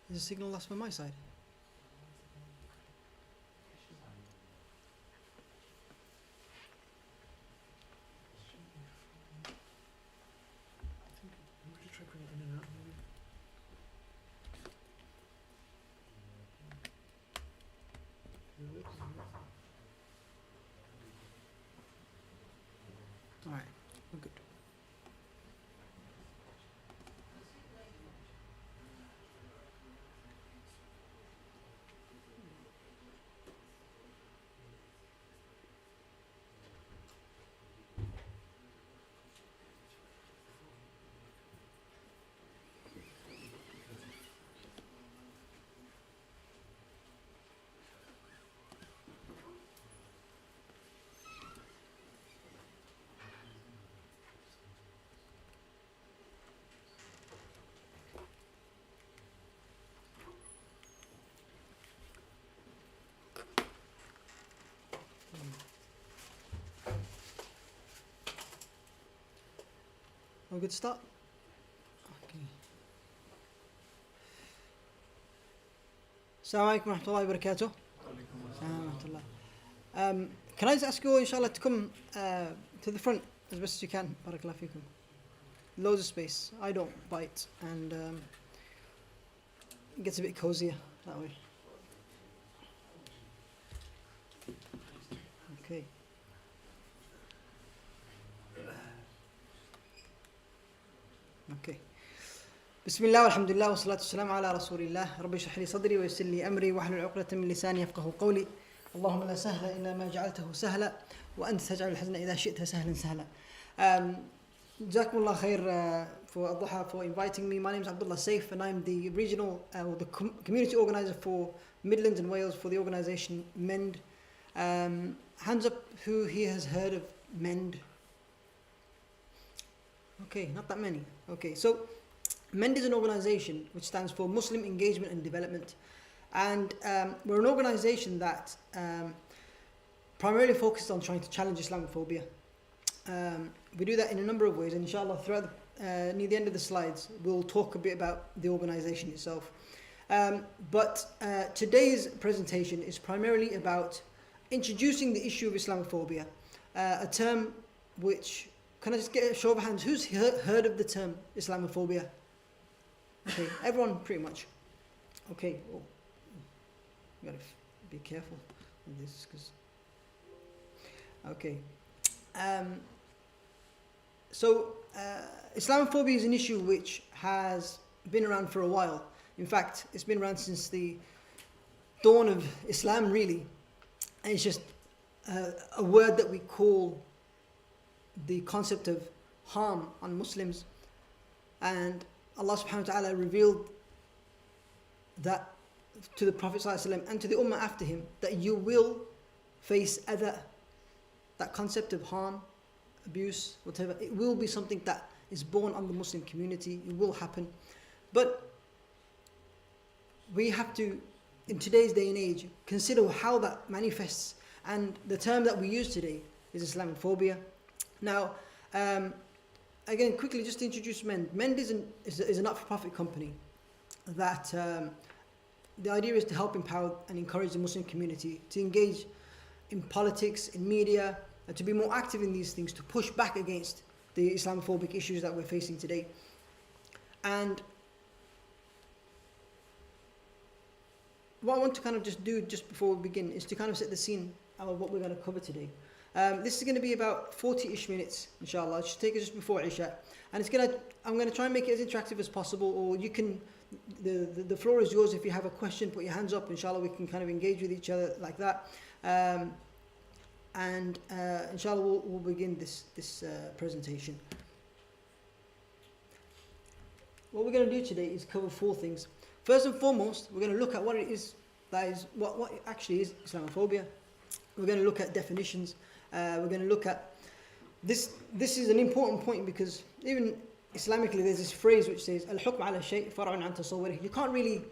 Is the signal lost from my side? Alright, we're good. We're good to start? Okay. Assalamu alaikum wa rahmatullahi wa barakatuh. Can I just ask you all, inshallah, to come to the front as best as you can? Barakallahu feekum. Loads of space. I don't bite, and it gets a bit cozier that way. Okay. Okay. بسم الله والحمد لله والصلاة والسلام على رسول الله ربي اشرح لي صدري ويسر لي أمري واحلل عقدة من لساني يفقهوا قولي اللهم لا سهل إلا ما جعلته سهلا وأنت تجعل الحزن إذا شئت سهلا سهلا. Jazakumullah khair for Al-Duha for inviting me. My name is Abdullah Saif and I'm the regional or the community organizer for Midlands and Wales for the organisation MEND. Hands up who here has heard of MEND? Okay, not that many. Okay, so MEND is an organisation which stands for Muslim Engagement and Development, and we're an organisation that primarily focuses on trying to challenge Islamophobia. We do that in a number of ways, and inshallah throughout near the end of the slides we'll talk a bit about the organisation itself. But today's presentation is primarily about introducing the issue of Islamophobia, a term which, can I just get a show of hands, who's heard of the term Islamophobia? Okay, everyone pretty much. Okay, oh, you gotta be careful with this, because. Okay, so Islamophobia is an issue which has been around for a while. In fact, it's been around since the dawn of Islam, really, and it's just a word that we call the concept of harm on Muslims, and Allah subhanahu wa ta'ala revealed that to the Prophet ﷺ and to the Ummah after him, that you will face adha, that concept of harm, abuse, whatever. It will be something that is born on the Muslim community. It will happen. But we have to, in today's day and age, consider how that manifests, and the term that we use today is Islamophobia. Now, again, quickly, just to introduce MEND. MEND is a not-for-profit company that the idea is to help empower and encourage the Muslim community to engage in politics, in media, and to be more active in these things, to push back against the Islamophobic issues that we're facing today. And what I want to kind of just do just before we begin is to kind of set the scene of what we're going to cover today. This is going to be about 40-ish minutes, inshallah. It should take us just before Isha. And I'm going to try and make it as interactive as possible, or you can, the floor is yours. If you have a question, put your hands up. Inshallah, we can kind of engage with each other like that. And inshallah, we'll begin this presentation. What we're going to do today is cover four things. First and foremost, we're going to look at what it is, what actually is Islamophobia. We're going to look at definitions. We're going to look at this. This is an important point because even Islamically, there's this phrase which says, "Al-hukm ala shay' far'un an tasawwurihi." You can't really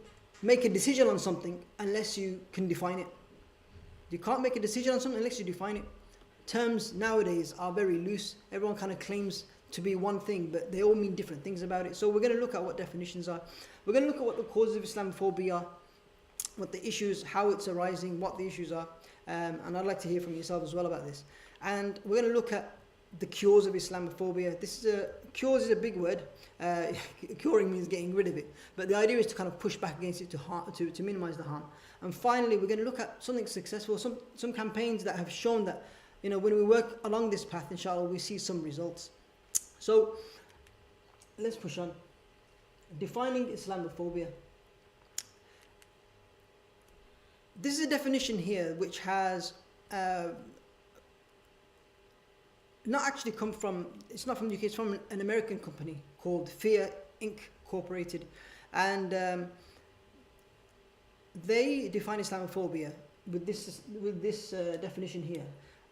make a decision on something unless you can define it. You can't make a decision on something unless you define it. Terms nowadays are very loose. Everyone kind of claims to be one thing, but they all mean different things about it. So we're going to look at what definitions are. We're going to look at what the causes of Islamophobia are, what the issues, how it's arising, what the issues are, and I'd like to hear from yourself as well about this. And we're going to look at the cures of Islamophobia. Cures is a big word. Curing means getting rid of it, but the idea is to kind of push back against it to minimize the harm. And finally, we're going to look at something successful, some campaigns that have shown that, you know, when we work along this path, inshallah, we see some results. So let's push on. Defining Islamophobia. This is a definition here which has not actually come from, it's not from the UK, it's from an American company called Fear Incorporated. And they define Islamophobia with this definition here.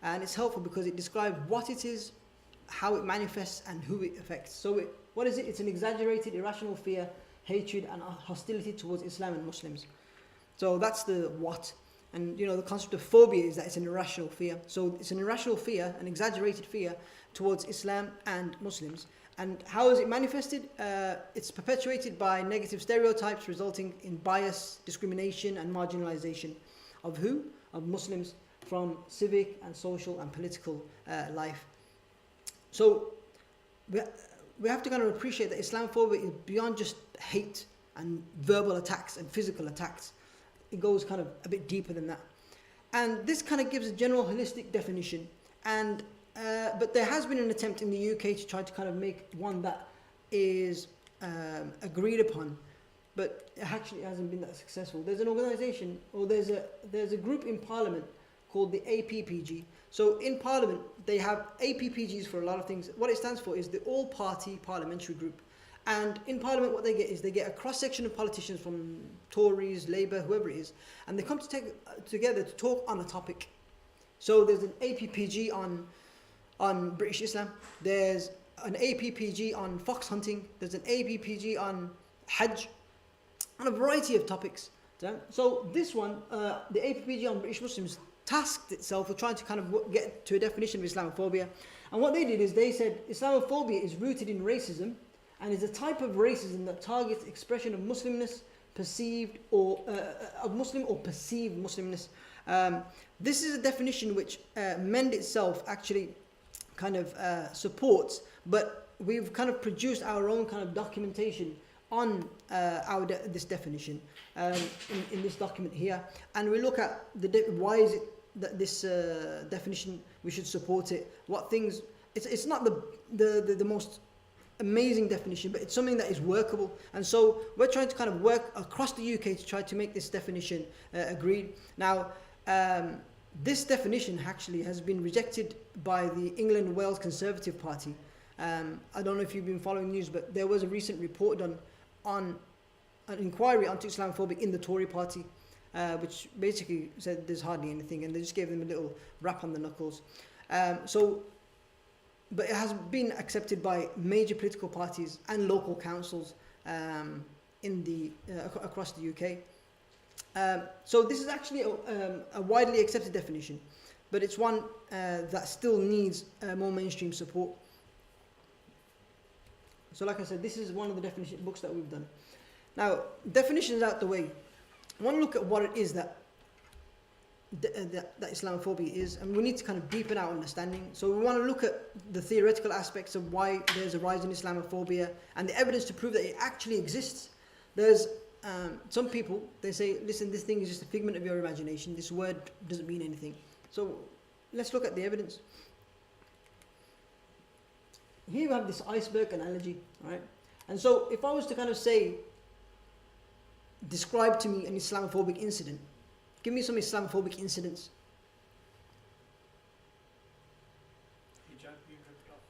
And it's helpful because it describes what it is, how it manifests, and who it affects. So what is it? It's an exaggerated, irrational fear, hatred, and hostility towards Islam and Muslims. So that's the what. And you know, the concept of phobia is that it's an irrational fear. So it's an irrational fear, an exaggerated fear towards Islam and Muslims. And how is it manifested? It's perpetuated by negative stereotypes resulting in bias, discrimination, and marginalization of who? Of Muslims from civic and social and political life. So we have to kind of appreciate that Islamophobia is beyond just hate and verbal attacks and physical attacks. It goes kind of a bit deeper than that. And this kind of gives a general holistic definition. And but there has been an attempt in the UK to try to kind of make one that is agreed upon, but it actually hasn't been that successful. There's an organisation, or there's a group in Parliament called the APPG. So in Parliament, they have APPGs for a lot of things. What it stands for is the All-Party Parliamentary Group. And in Parliament, what they get is they get a cross-section of politicians from Tories, Labour, whoever it is, and they come together to talk on a topic. So there's an APPG on British Islam, there's an APPG on fox hunting, there's an APPG on Hajj, on a variety of topics. So this one, the APPG on British Muslims, tasked itself with trying to kind of get to a definition of Islamophobia. And what they did is they said Islamophobia is rooted in racism and is a type of racism that targets expression of Muslimness, perceived or of Muslim or perceived Muslimness. This is a definition which Mend itself actually kind of supports, but we've kind of produced our own kind of documentation on this definition in this document here, and we look at why is it that this definition we should support it. What things it's not the most amazing definition, but it's something that is workable, and so we're trying to kind of work across the UK to try to make this definition agreed. Now, this definition actually has been rejected by the England and Wales Conservative Party. I don't know if you've been following news, but there was a recent report done on an inquiry onto Islamophobia in the Tory party, which basically said there's hardly anything, and they just gave them a little rap on the knuckles. But it has been accepted by major political parties and local councils across the UK. So this is actually a widely accepted definition, but it's one that still needs more mainstream support. So like I said, this is one of the definition books that we've done. Now, definitions out the way. I want to look at what it is that Islamophobia is, and we need to kind of deepen our understanding. So we want to look at the theoretical aspects of why there's a rise in Islamophobia and the evidence to prove that it actually exists. There's some people, they say, listen, this thing is just a figment of your imagination. This word doesn't mean anything. So let's look at the evidence. Here we have this iceberg analogy, right? And so if I was to kind of say, describe to me an Islamophobic incident, give me some Islamophobic incidents.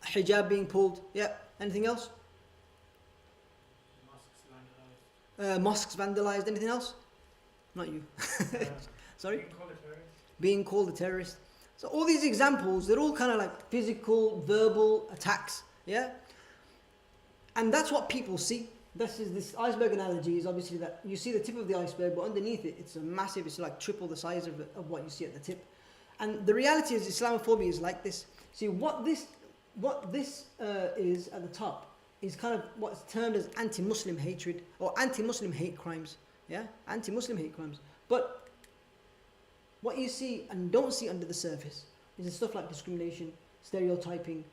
Hijab being pulled. Yeah. Anything else? Mosques vandalized. Anything else? Not you. Sorry? Being called a terrorist. So all these examples, they're all kind of like physical, verbal attacks. Yeah? And that's what people see. This iceberg analogy is obviously that you see the tip of the iceberg, but underneath it, it's a massive, it's like triple the size of what you see at the tip. And the reality is Islamophobia is like this. See, what this what this is at the top is kind of what's termed as anti-Muslim hatred or anti-Muslim hate crimes. Yeah, anti-Muslim hate crimes. But what you see and don't see under the surface is the stuff like discrimination, stereotyping,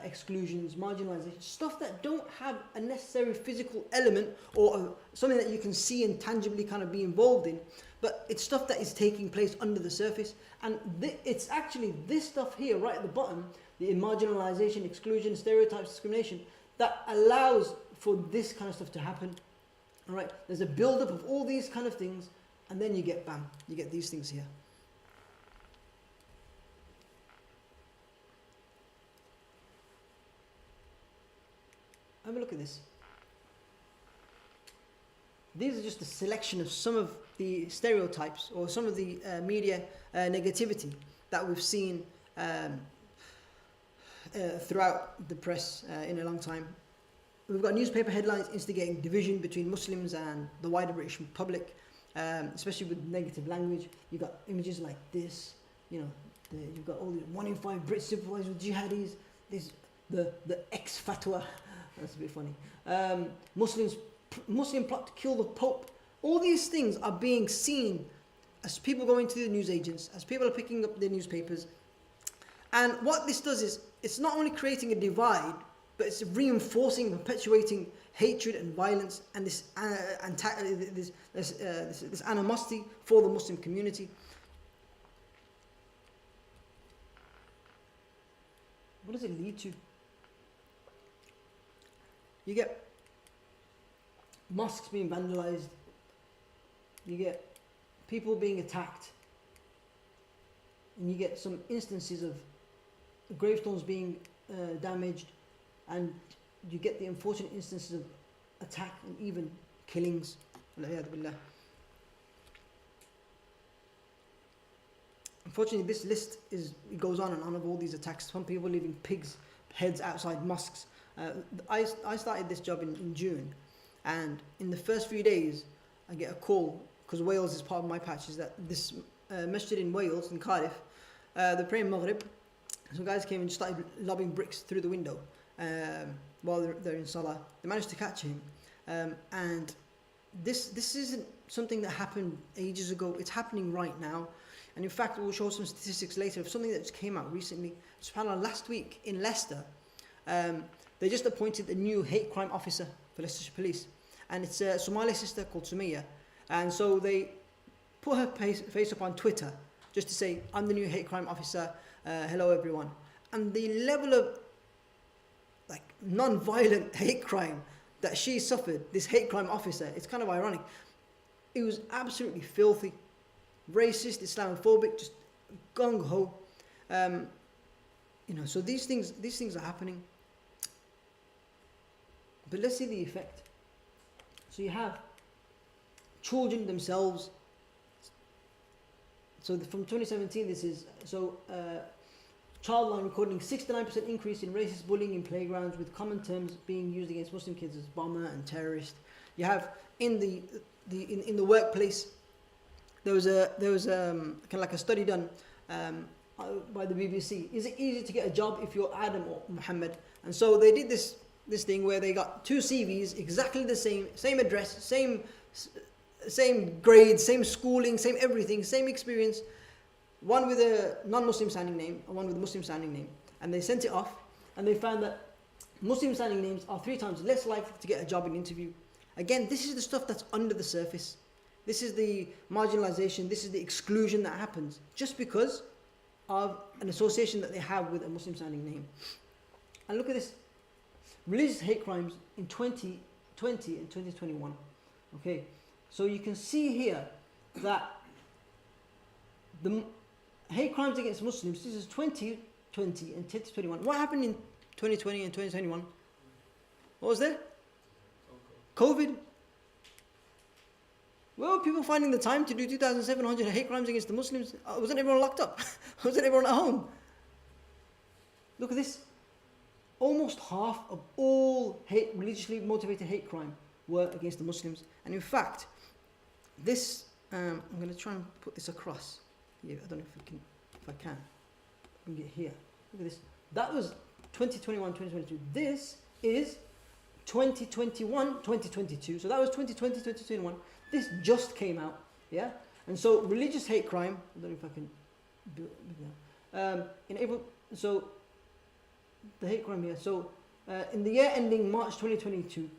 exclusions, marginalization, stuff that don't have a necessary physical element or something that you can see and tangibly kind of be involved in, but it's stuff that is taking place under the surface. And it's actually this stuff here right at the bottom, the marginalization, exclusion, stereotypes, discrimination, that allows for this kind of stuff to happen. All right, there's a build-up of all these kind of things, and then you get bam, you get these things here. Have a look at this. These are just a selection of some of the stereotypes or some of the media negativity that we've seen throughout the press in a long time. We've got newspaper headlines instigating division between Muslims and the wider British public, especially with negative language. You've got images like this, you know, you've got all the 1 in 5 Brits sympathise with jihadis, the ex-fatwa. That's a bit funny. Muslim plot to kill the Pope. All these things are being seen as people go into the newsagents, as people are picking up their newspapers. And what this does is, it's not only creating a divide, but it's reinforcing, perpetuating hatred and violence and this animosity for the Muslim community. What does it lead to? You get mosques being vandalized, you get people being attacked, and you get some instances of gravestones being damaged, and you get the unfortunate instances of attack and even killings. Unfortunately, this list it goes on and on of all these attacks. Some people leaving pigs' heads outside mosques. I started this job in June, and in the first few days I get a call, because Wales is part of my patch, is that this masjid in Wales, in Cardiff, they're praying Maghrib. Some guys came and started lobbing bricks through the window while they're in Salah. They managed to catch him, and this isn't something that happened ages ago. It's happening right now, and in fact we'll show some statistics later of something that just came out recently. SubhanAllah, last week in Leicester, they just appointed a new hate crime officer for Leicestershire Police, and it's a Somali sister called Sumaya. And so they put her face up on Twitter just to say, I'm the new hate crime officer, hello everyone. And the level of like non-violent hate crime that she suffered, this hate crime officer, it's kind of ironic. It was absolutely filthy, racist, Islamophobic, just gung-ho. You know, so these things are happening. But let's see the effect. So you have children themselves. So from 2017, this is, so Childline recording 69% increase in racist bullying in playgrounds, with common terms being used against Muslim kids as bomber and terrorist. You have in the workplace, there was kind of like a study done by the BBC. Is it easy to get a job if you're Adam or Muhammad? And so they did this thing where they got 2 CVs, exactly the same address, same grades, same schooling, same everything, same experience. One with a non-Muslim sounding name and one with a Muslim sounding name. And they sent it off, and they found that Muslim sounding names are 3 times less likely to get a job in interview. Again, this is the stuff that's under the surface. This is the marginalization, this is the exclusion that happens just because of an association that they have with a Muslim sounding name. And look at this. Religious hate crimes in 2020 and 2021. Okay, so you can see here that the hate crimes against Muslims, this is 2020 and 2021. What happened in 2020 and 2021? What was there? COVID. Where were people finding the time to do 2,700 hate crimes against the Muslims? Wasn't everyone locked up? Wasn't everyone at home? Look at this. Almost half of all religiously motivated hate crime were against the Muslims. And in fact, this, I'm going to try and put this across. Yeah, I don't know if I can get here. Look at this. That was 2021, 2022. This is 2021, 2022. So that was 2020, 2021. This just came out, yeah? And so religious hate crime, I don't know if I can do it, in April, so the hate crime here. So in the year ending March 2022,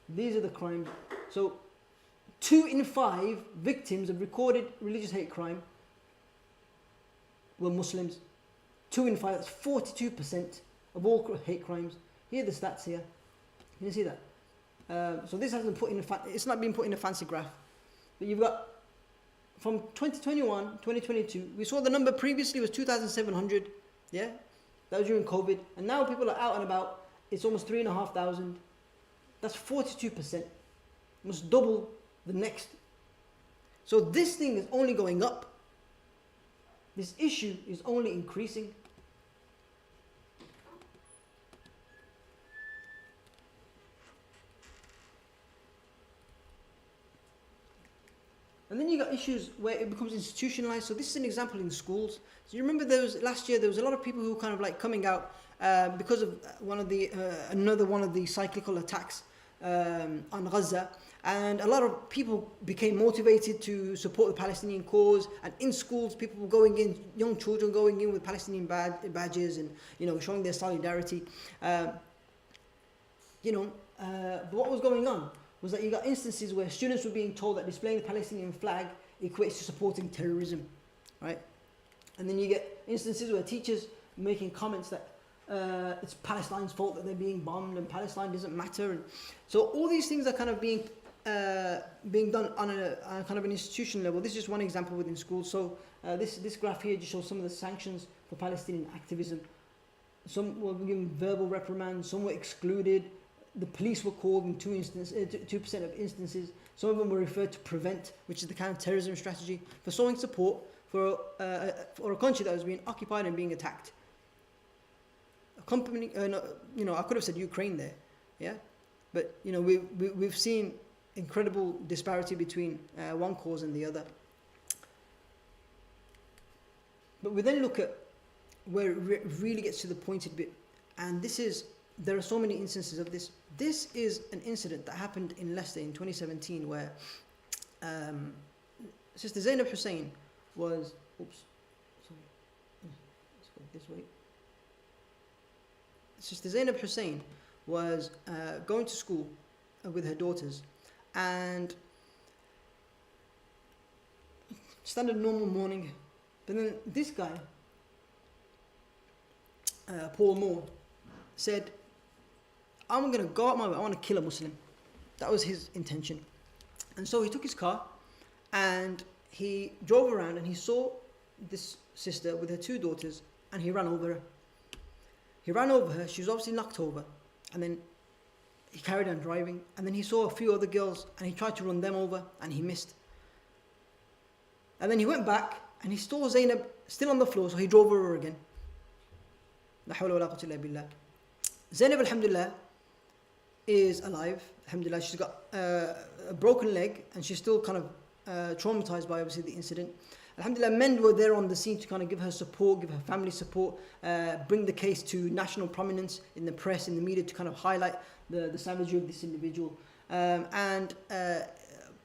these are the crimes. So 2 in 5 victims of recorded religious hate crime were Muslims. 2 in 5, that's 42% of all hate crimes. Here are the stats here. You can see that. So this hasn't put in it's not been put in a fancy graph. But you've got from 2021, 2022, we saw the number previously was 2,700. Yeah, that was during COVID. And now people are out and about. It's almost 3,500. That's 42%. Almost double the next. So this thing is only going up. This issue is only increasing. And then you got issues where it becomes institutionalized. So this is an example in schools. So you remember last year there was a lot of people who were kind of like coming out because of another one of the cyclical attacks on Gaza. And a lot of people became motivated to support the Palestinian cause. And in schools, people were going in, young children going in with Palestinian badges and, showing their solidarity. But what was going on was that you got instances where students were being told that displaying the Palestinian flag equates to supporting terrorism, right? And then you get instances where teachers making comments that it's Palestine's fault that they're being bombed and Palestine doesn't matter. And so all these things are kind of being done on a kind of an institution level. This is just one example within schools. So this graph here just shows some of the sanctions for Palestinian activism. Some were given verbal reprimands, some were excluded. The police were called in 2% of instances. Some of them were referred to PREVENT, which is the counter-terrorism strategy, for showing support for a country that was being occupied and being attacked. I could have said Ukraine there, yeah, but we've seen incredible disparity between one cause and the other. But we then look at where it really gets to the pointed bit, and there are so many instances of this. This is an incident that happened in Leicester in 2017 where Sister Zainab Hussein was, let's go this way. Sister Zainab Hussein was going to school with her daughters, and standard normal morning, but then this guy, Paul Moore, said, I'm going to go out my way, I want to kill a Muslim. That was his intention. And so he took his car and he drove around and he saw this sister with her 2 daughters and he ran over her. He ran over her, she was obviously knocked over, and then he carried on driving, and then he saw a few other girls and he tried to run them over and he missed. And then he went back and he saw Zainab still on the floor, so he drove over her again. La hawla wa la quwwata illa billah. Zainab, alhamdulillah, is alive. Alhamdulillah, she's got a broken leg and she's still kind of traumatized by obviously the incident. Alhamdulillah, men were there on the scene to kind of give her support, give her family support, bring the case to national prominence in the press, in the media, to kind of highlight the savagery of this individual. And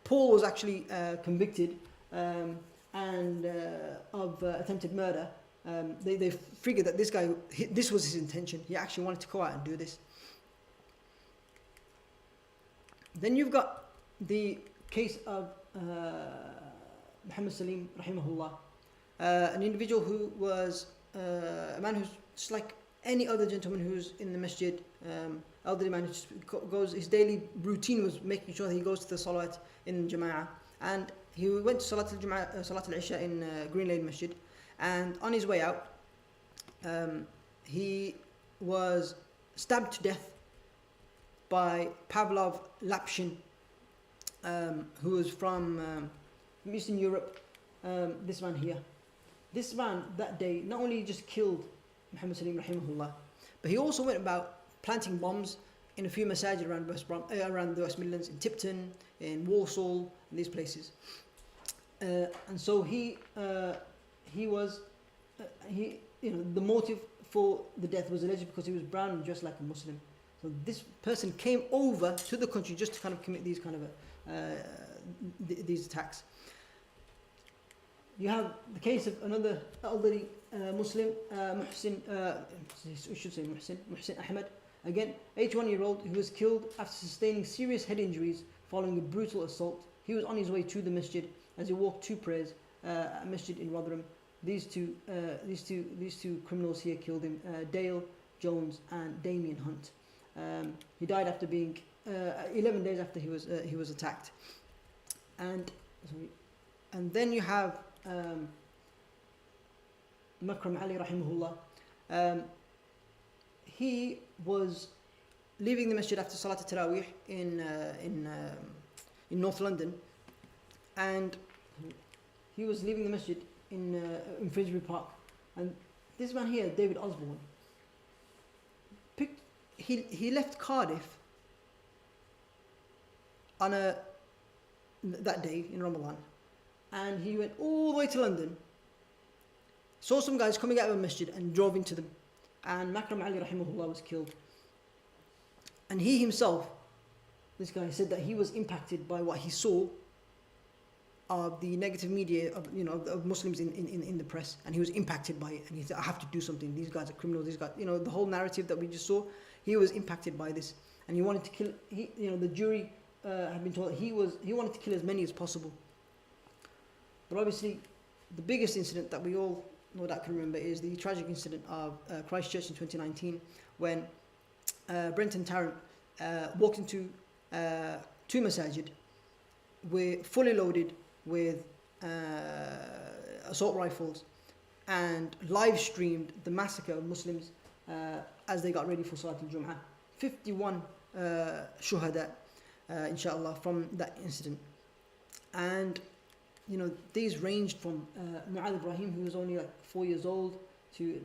Paul was actually convicted of attempted murder. They figured that this guy, this was his intention. He actually wanted to go out and do this. Then you've got the case of Muhammad Salim, rahimahullah, an individual who was a man who's just like any other gentleman who's in the masjid, elderly man who just goes, his daily routine was making sure that he goes to the salat in Jama'ah. And he went to Salat al-Isha in Green Lane Masjid, and on his way out, he was stabbed to death by Pavlov Lapshin, who was from Eastern Europe. This man here. This man that day not only just killed Muhammad Salim rahimahullah, but he also went about planting bombs in a few masajid around the West Midlands, in Tipton, in Walsall, in these places. And so the motive for the death was alleged because he was brown and dressed like a Muslim. So this person came over to the country just to kind of commit these kind of these attacks. You have the case of another elderly Muslim, Muhsin Ahmed, again, 81-year-old, who was killed after sustaining serious head injuries following a brutal assault. He was on his way to the masjid as he walked to prayers at masjid in Rotherham. These two criminals here killed him, Dale Jones and Damien Hunt. He died after being 11 days after he was attacked. And then you have Makram Ali rahimahullah. He was leaving the masjid after Salat al-Tarawih in North London, and he was leaving the masjid in Finsbury Park, and this man here, David Osborne, he left Cardiff on that day in Ramadan, and he went all the way to London, saw some guys coming out of a masjid and drove into them, and Makram Ali rahimahullah was killed. And he himself, this guy, said that he was impacted by what he saw of the negative media of Muslims in the press, and he was impacted by it, and he said, I have to do something, these guys are criminals, these guys, the whole narrative that we just saw, he was impacted by this, and he wanted to kill, the jury had been told he wanted to kill as many as possible. But obviously the biggest incident that we all no doubt can remember is the tragic incident of Christchurch in 2019, when Brenton Tarrant walked into two masajid, fully loaded with assault rifles, and live streamed the massacre of Muslims as they got ready for Salat al-Jum'ah. 51 shuhada, inshallah, from that incident. And these ranged from Mu'adh Ibrahim, who was only like 4 years old, to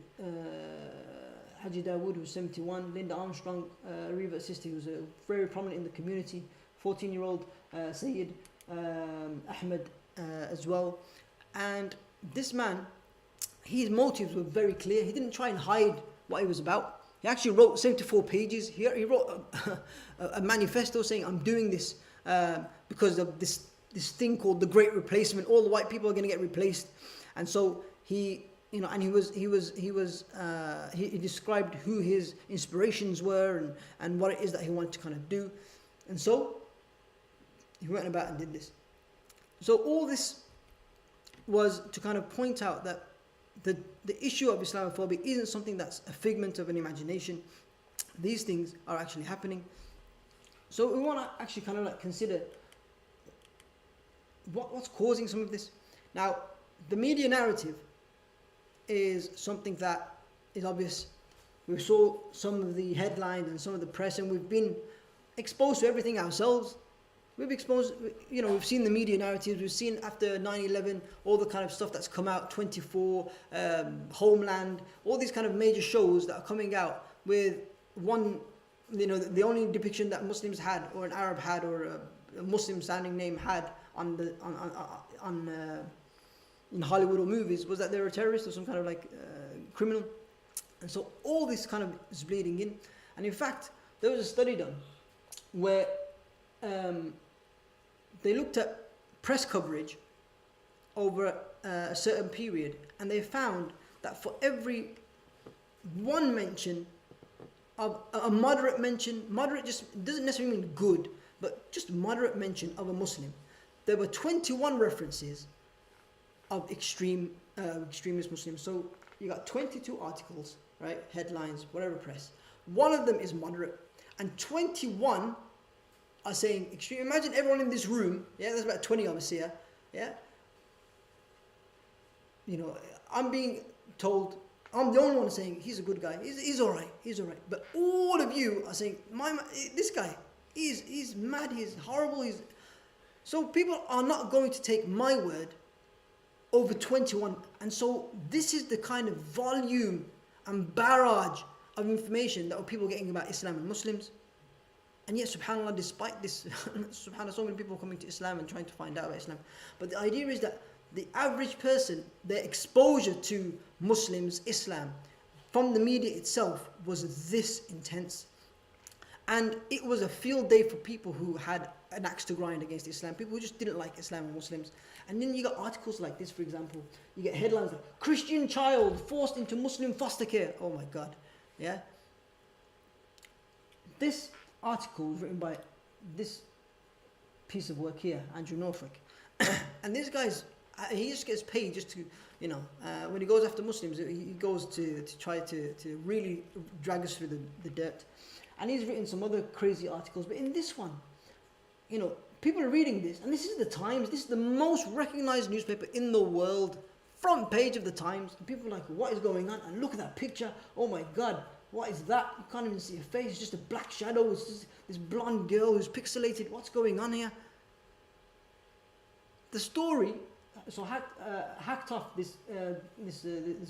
Haji Dawood, who was 71, Linda Armstrong, Reva's sister, who was very prominent in the community, 14-year-old Sayyid Ahmed as well. And this man, his motives were very clear. He didn't try and hide what he was about. He actually wrote 74 pages. He wrote a manifesto saying, I'm doing this because of this thing called the Great Replacement. All the white people are going to get replaced. And so he described who his inspirations were and what it is that he wanted to kind of do. And so he went about and did this. So all this was to kind of point out that the issue of Islamophobia isn't something that's a figment of an imagination. These things are actually happening. So we want to actually kind of like consider what's causing some of this. Now, the media narrative is something that is obvious. We saw some of the headlines and some of the press, and we've been exposed to everything ourselves. We've seen the media narratives. We've seen after 9/11 all the kind of stuff that's come out, 24, Homeland, all these kind of major shows that are coming out with one, the only depiction that Muslims had, or an Arab had, or a Muslim sounding name had in Hollywood or movies, was that they were a terrorist or some kind of like criminal. And so all this kind of is bleeding in. And in fact, there was a study done where they looked at press coverage over a certain period, and they found that for every one mention of a moderate mention, moderate just doesn't necessarily mean good, but just moderate mention of a Muslim, there were 21 references of extremist Muslims. So you got 22 articles, right? Headlines, whatever press. One of them is moderate, and 21 are saying extreme. Imagine everyone in this room, yeah, there's about 20 of us here, yeah. I'm being told, I'm the only one saying he's a good guy, he's all right. But all of you are saying, this guy, he's mad, he's horrible, So people are not going to take my word over 21. And so this is the kind of volume and barrage of information that people are getting about Islam and Muslims. And yet, subhanAllah, despite this, subhanAllah, so many people are coming to Islam and trying to find out about Islam. But the idea is that the average person, their exposure to Muslims, Islam, from the media itself was this intense. And it was a field day for people who had an axe to grind against Islam, people who just didn't like Islam and Muslims. And then you got articles like this, for example. You get headlines like, Christian child forced into Muslim foster care. Oh my God. Yeah. This article was written by this piece of work here, Andrew Norfolk. And this guy's, he just gets paid just to, when he goes after Muslims, he goes to try to really drag us through the dirt. And he's written some other crazy articles. But in this one, people are reading this, and this is the Times. This is the most recognized newspaper in the world. Front page of the Times. And people are like, what is going on? And look at that picture. Oh my God, what is that? You can't even see her face. It's just a black shadow. It's just this blonde girl who's pixelated. What's going on here? The story, so hacked off this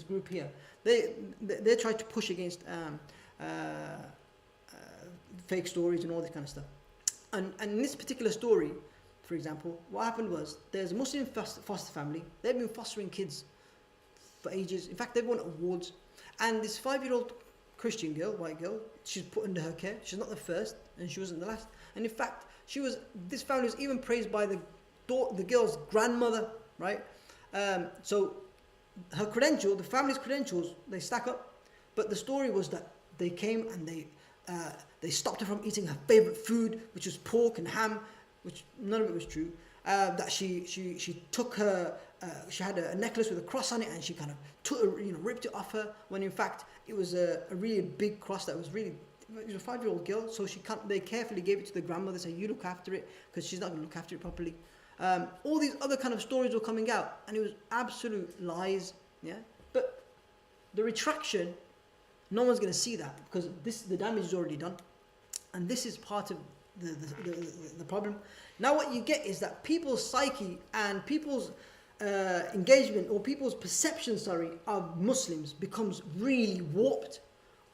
group here. They tried to push against fake stories and all this kind of stuff. And in this particular story, for example, what happened was there's a Muslim foster family. They've been fostering kids for ages. In fact, they've won awards. And this 5-year-old Christian girl, white girl, she's put under her care. She's not the first, and she wasn't the last. And in fact, this family was even praised by the girl's grandmother, right? So her credential, the family's credentials, they stack up. But the story was that they came and they stopped her from eating her favorite food, which was pork and ham, which none of it was true. That she took her, she had a necklace with a cross on it, and she kind of ripped it off her, when in fact it was a really big cross that was really, it was a 5-year-old girl, so they carefully gave it to the grandmother, say, you look after it, because she's not going to look after it properly. All these other kind of stories were coming out, and it was absolute lies, yeah. But the retraction, no one's going to see that, because the damage is already done, and this is part of the problem. Now what you get is that people's psyche and people's engagement, or people's perception, of Muslims becomes really warped.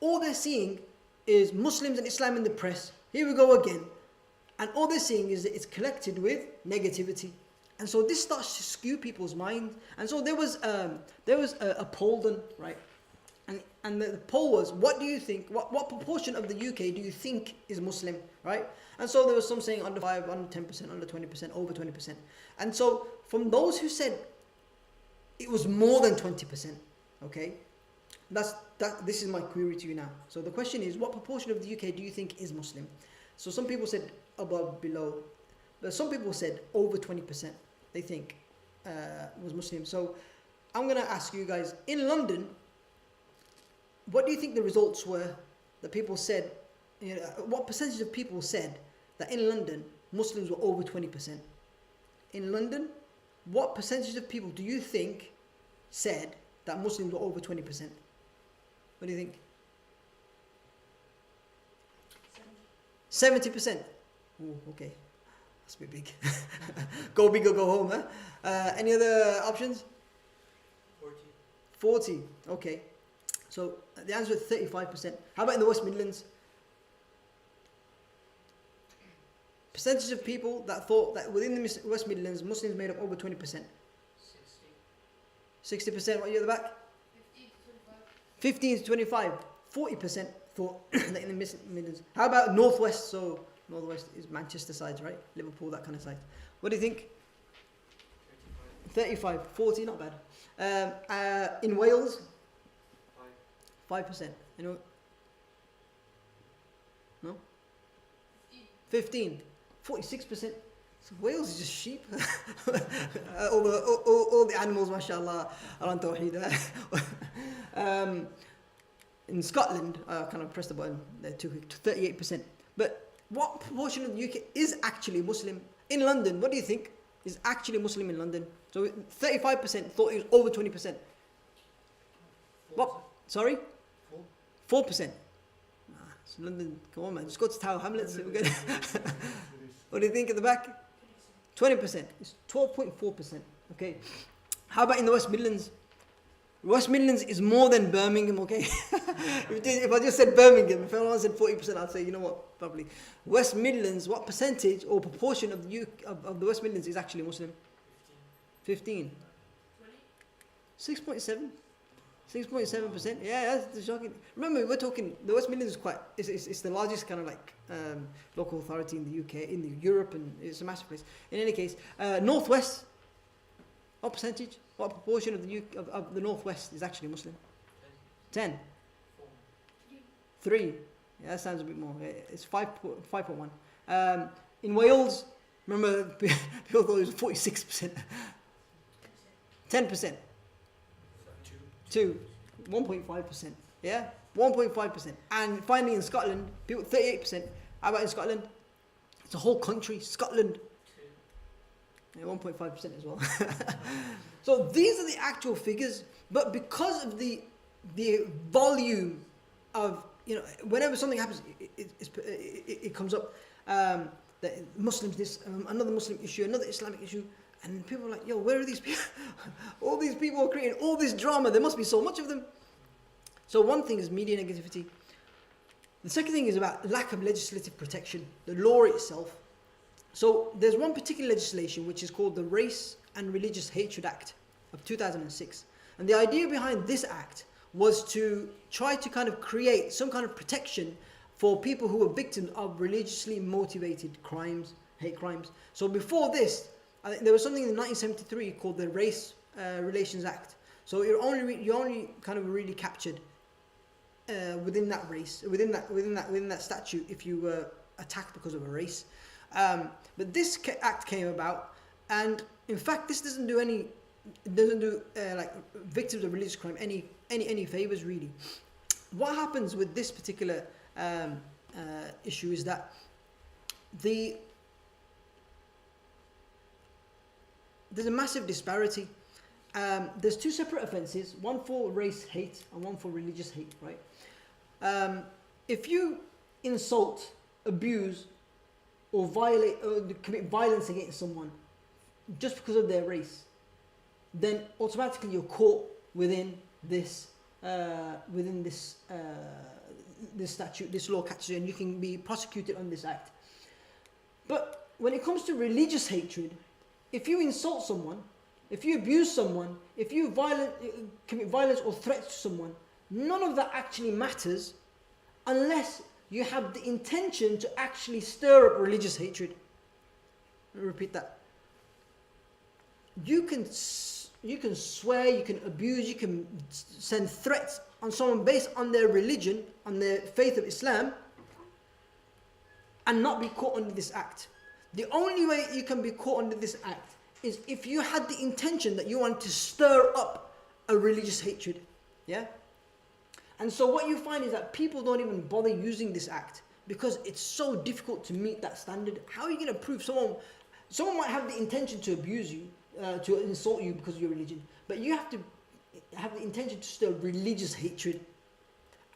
All they're seeing is Muslims and Islam in the press. Here we go again. And all they're seeing is that it's collected with negativity. And so this starts to skew people's minds. And so there was a poll done, right? And the poll was, what do you think, what proportion of the UK do you think is Muslim, right? And so there was some saying under 5, under 10%, under 20%, over 20%. And so from those who said it was more than 20%, okay? This is my query to you now. So the question is, what proportion of the UK do you think is Muslim? So some people said above, below, but some people said over 20% they think was Muslim. So I'm going to ask you guys, in London, what do you think the results were that people said, what percentage of people said that in London, Muslims were over 20%? In London, what percentage of people do you think said that Muslims were over 20%? What do you think? 70%. Oh, okay. That's a bit big. Go big or go home, huh? Any other options? 40. Okay. So the answer is 35%. How about in the West Midlands? Percentage of people that thought that within the West Midlands, Muslims made up over 20%. 60%. What are you at the back? 15 to 25. 40% thought that in the Midlands. How about Northwest? So Northwest is Manchester sides, right? Liverpool, that kind of side. What do you think? 35. 40, not bad. In Wales? 5%. No? 15. 46%. So Wales is just sheep. all the animals, mashallah, are on Tawheed. In Scotland, I kind of pressed the button there too quick, 38%. But what proportion of the UK is actually Muslim? In London, what do you think is actually Muslim in London? So 35% thought it was over 20%. What? Sorry? 4%. So London, come on man, just go to Tower Hamlets. What do you think at the back? 20%. It's 12.4%. Okay. How about in the West Midlands? West Midlands is more than Birmingham, okay? If I just said Birmingham, if anyone said 40%, I'd say, you know what, probably. West Midlands, what percentage or proportion of the West Midlands is actually Muslim? 15. 6.7. 6.7%. Yeah, that's shocking. Remember, we're talking the West Midlands is quite. It's the largest kind of like local authority in the UK, in the Europe, and it's a massive place. In any case, Northwest. What percentage? What proportion of of the Northwest is actually Muslim? 10. 3. Yeah, that sounds a bit more. It's 5.1. In Wales, remember, people thought it was 46%. 10%. 2. 1.5%. Yeah? 1.5%. And finally in Scotland, people 38%. How about in Scotland? It's a whole country, Scotland. Yeah, 1.5% as well. So these are the actual figures, but because of the volume of, whenever something happens, it comes up. That Muslims, another Muslim issue, another Islamic issue, and people are like, yo, where are these people? All these people are creating all this drama. There must be so much of them. So one thing is media negativity. The second thing is about lack of legislative protection, the law itself. So there's one particular legislation which is called the Race and Religious Hatred Act of 2006. And the idea behind this act was to try to kind of create some kind of protection for people who were victims of religiously motivated crimes, hate crimes. So before this, I think there was something in 1973 called the Race Relations Act. So you're only kind of really captured within that race, within that statute, if you were attacked because of a race. But this act came about, and in fact, this doesn't do like victims of religious crime any favors really. What happens with this particular issue is that there's a massive disparity. There's 2 separate offences, one for race hate and one for religious hate, right? If you insult, abuse, or violate or commit violence against someone just because of their race, then automatically you're caught within this this statute, this law catches you, and you can be prosecuted on this act. But when it comes to religious hatred, if you insult someone, if you abuse someone, if you commit violence or threats to someone, none of that actually matters unless you have the intention to actually stir up religious hatred. Let me repeat that. You can swear, you can abuse, you can send threats on someone based on their religion, on their faith of Islam, and not be caught under this act. The only way you can be caught under this act is if you had the intention that you want to stir up a religious hatred. Yeah? And so what you find is that people don't even bother using this act because it's so difficult to meet that standard. How are you going to prove someone might have the intention to abuse you, to insult you because of your religion, but you have to have the intention to stir religious hatred.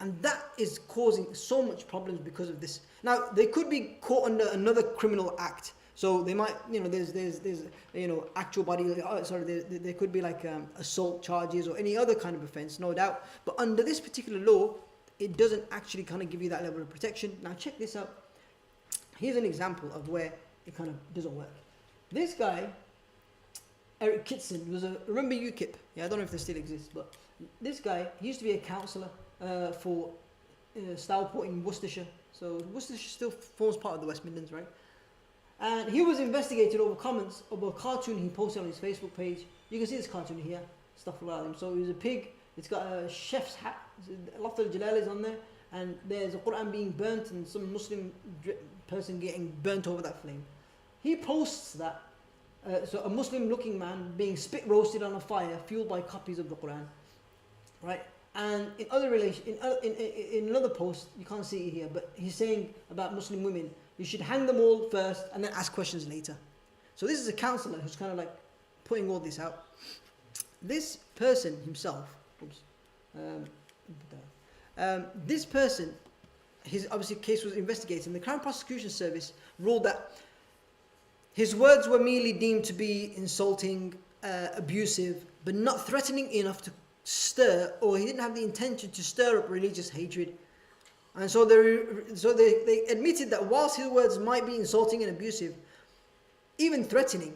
And that is causing so much problems because of this. Now, they could be caught under another criminal act. So they might, there's actual body, there could be like assault charges or any other kind of offense, no doubt. But under this particular law, it doesn't actually kind of give you that level of protection. Now check this out. Here's an example of where it kind of doesn't work. This guy, Eric Kitson, remember UKIP? Yeah, I don't know if they still exists, but this guy, he used to be a councillor for Stourport in Worcestershire. So Worcestershire still forms part of the West Midlands, right? And he was investigated over comments of a cartoon he posted on his Facebook page. You can see this cartoon here, stuff about him. So he's a pig, it's got a chef's hat, Lafz al-Jalal is on there, and there's a Quran being burnt and some Muslim person getting burnt over that flame. He posts that, so a Muslim looking man being spit roasted on a fire fueled by copies of the Quran, right? And in another post, you can't see it here, but he's saying about Muslim women, you should hang them all first and then ask questions later. So this is a counsellor who's kind of like putting all this out. This person himself, this person, his obviously case was investigated, and the Crown Prosecution Service ruled that his words were merely deemed to be insulting, abusive, but not threatening enough to stir, or he didn't have the intention to stir up religious hatred. And so they admitted that whilst his words might be insulting and abusive, even threatening,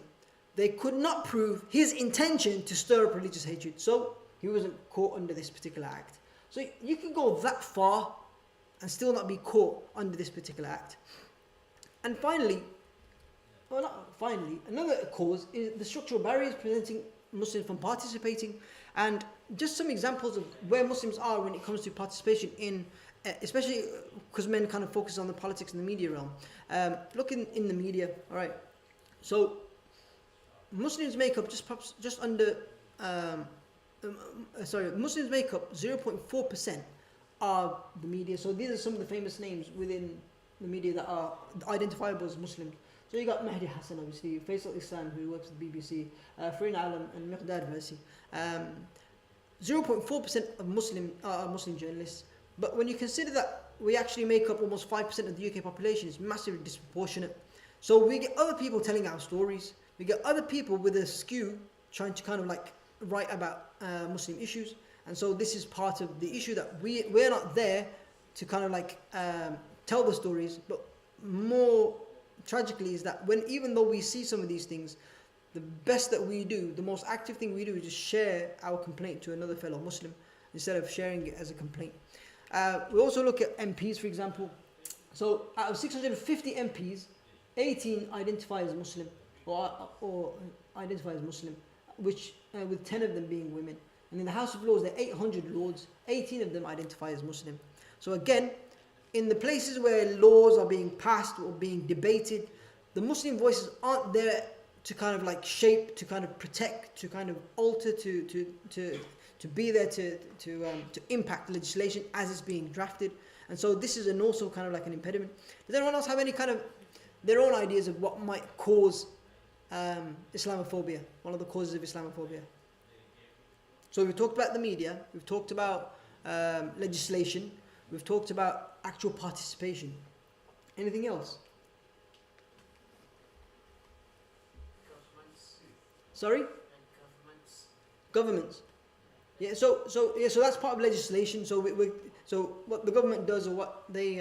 they could not prove his intention to stir up religious hatred. So he wasn't caught under this particular act. So you can go that far and still not be caught under this particular act. And finally, well, not finally, another cause is the structural barriers preventing Muslims from participating. And just some examples of where Muslims are when it comes to participation in, especially because men kind of focus on the politics and the media realm. Look in the media, all right. So Muslims make up just under, Muslims make up 0.4% of the media. So these are some of the famous names within the media that are identifiable as Muslims. So you got Mahdi Hassan, obviously, Faisal Ihsan, who works at the BBC, Fareen Alam, and Miqdad Versi. 0.4% of Muslim are Muslim journalists. But when you consider that we actually make up almost 5% of the UK population, it's massively disproportionate. So we get other people telling our stories. We get other people with a skew trying to kind of like write about Muslim issues. And so this is part of the issue that we're not there to kind of like tell the stories. But more tragically is that even though we see some of these things, the best that we do, the most active thing we do is just share our complaint to another fellow Muslim instead of sharing it as a complaint. We also look at MPs, for example. So out of 650 MPs, 18 identify as Muslim or identify as Muslim, which with 10 of them being women. And in the House of Lords, there are 800 lords, 18 of them identify as Muslim. So again, in the places where laws are being passed or being debated, the Muslim voices aren't there to kind of like shape, to kind of protect, to kind of alter, to be there to impact legislation as it's being drafted. And so this is also kind of like an impediment. Does anyone else have any kind of their own ideas of what might cause Islamophobia, one of the causes of Islamophobia? So we've talked about the media, we've talked about legislation, we've talked about actual participation. Anything else? Governments. Sorry? And Governments. Yeah. So that's part of legislation. So so what the government does, or what they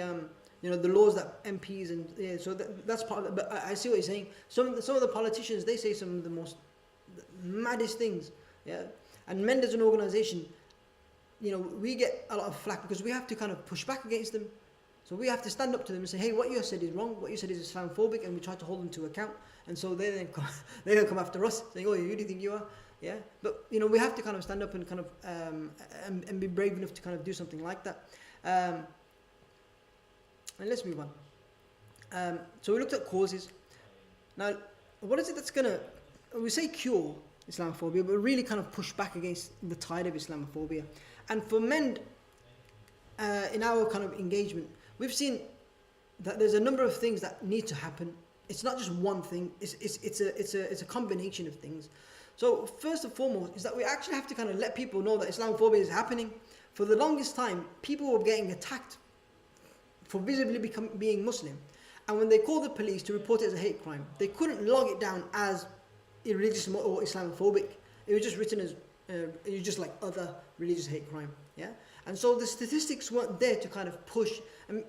the laws that MPs and so that's part of it. But I see what you're saying. Some of the politicians, they say some of the most maddest things. Yeah. And MEND as an organisation, we get a lot of flack because we have to kind of push back against them. So we have to stand up to them and say, hey, what you said is wrong, what you said is Islamophobic, and we try to hold them to account. And so they then come after us, saying, oh, who do you think you are? Yeah. But we have to kind of stand up and kind of and be brave enough to kind of do something like that. And let's move on. So we looked at causes. Now, what is it that's gonna, we say cure Islamophobia, but really kind of push back against the tide of Islamophobia? And for MEND, in our kind of engagement, we've seen that there's a number of things that need to happen. It's not just one thing. It's a combination of things. So first and foremost is that we actually have to kind of let people know that Islamophobia is happening. For the longest time, people were getting attacked for visibly being Muslim, and when they called the police to report it as a hate crime, they couldn't log it down as irreligious or Islamophobic. It was just written as it was just like other religious hate crime. Yeah. And so the statistics weren't there to kind of push. And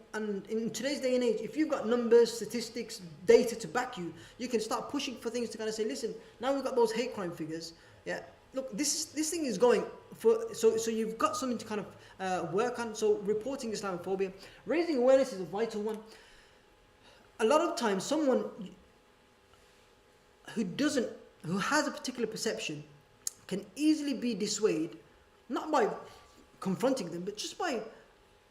in today's day and age, if you've got numbers, statistics, data to back you, you can start pushing for things to kind of say, listen, now we've got those hate crime figures. Yeah, look, this thing is going for. So you've got something to kind of work on. So reporting Islamophobia, raising awareness is a vital one. A lot of times, someone who has a particular perception can easily be dissuaded, not by confronting them, but just by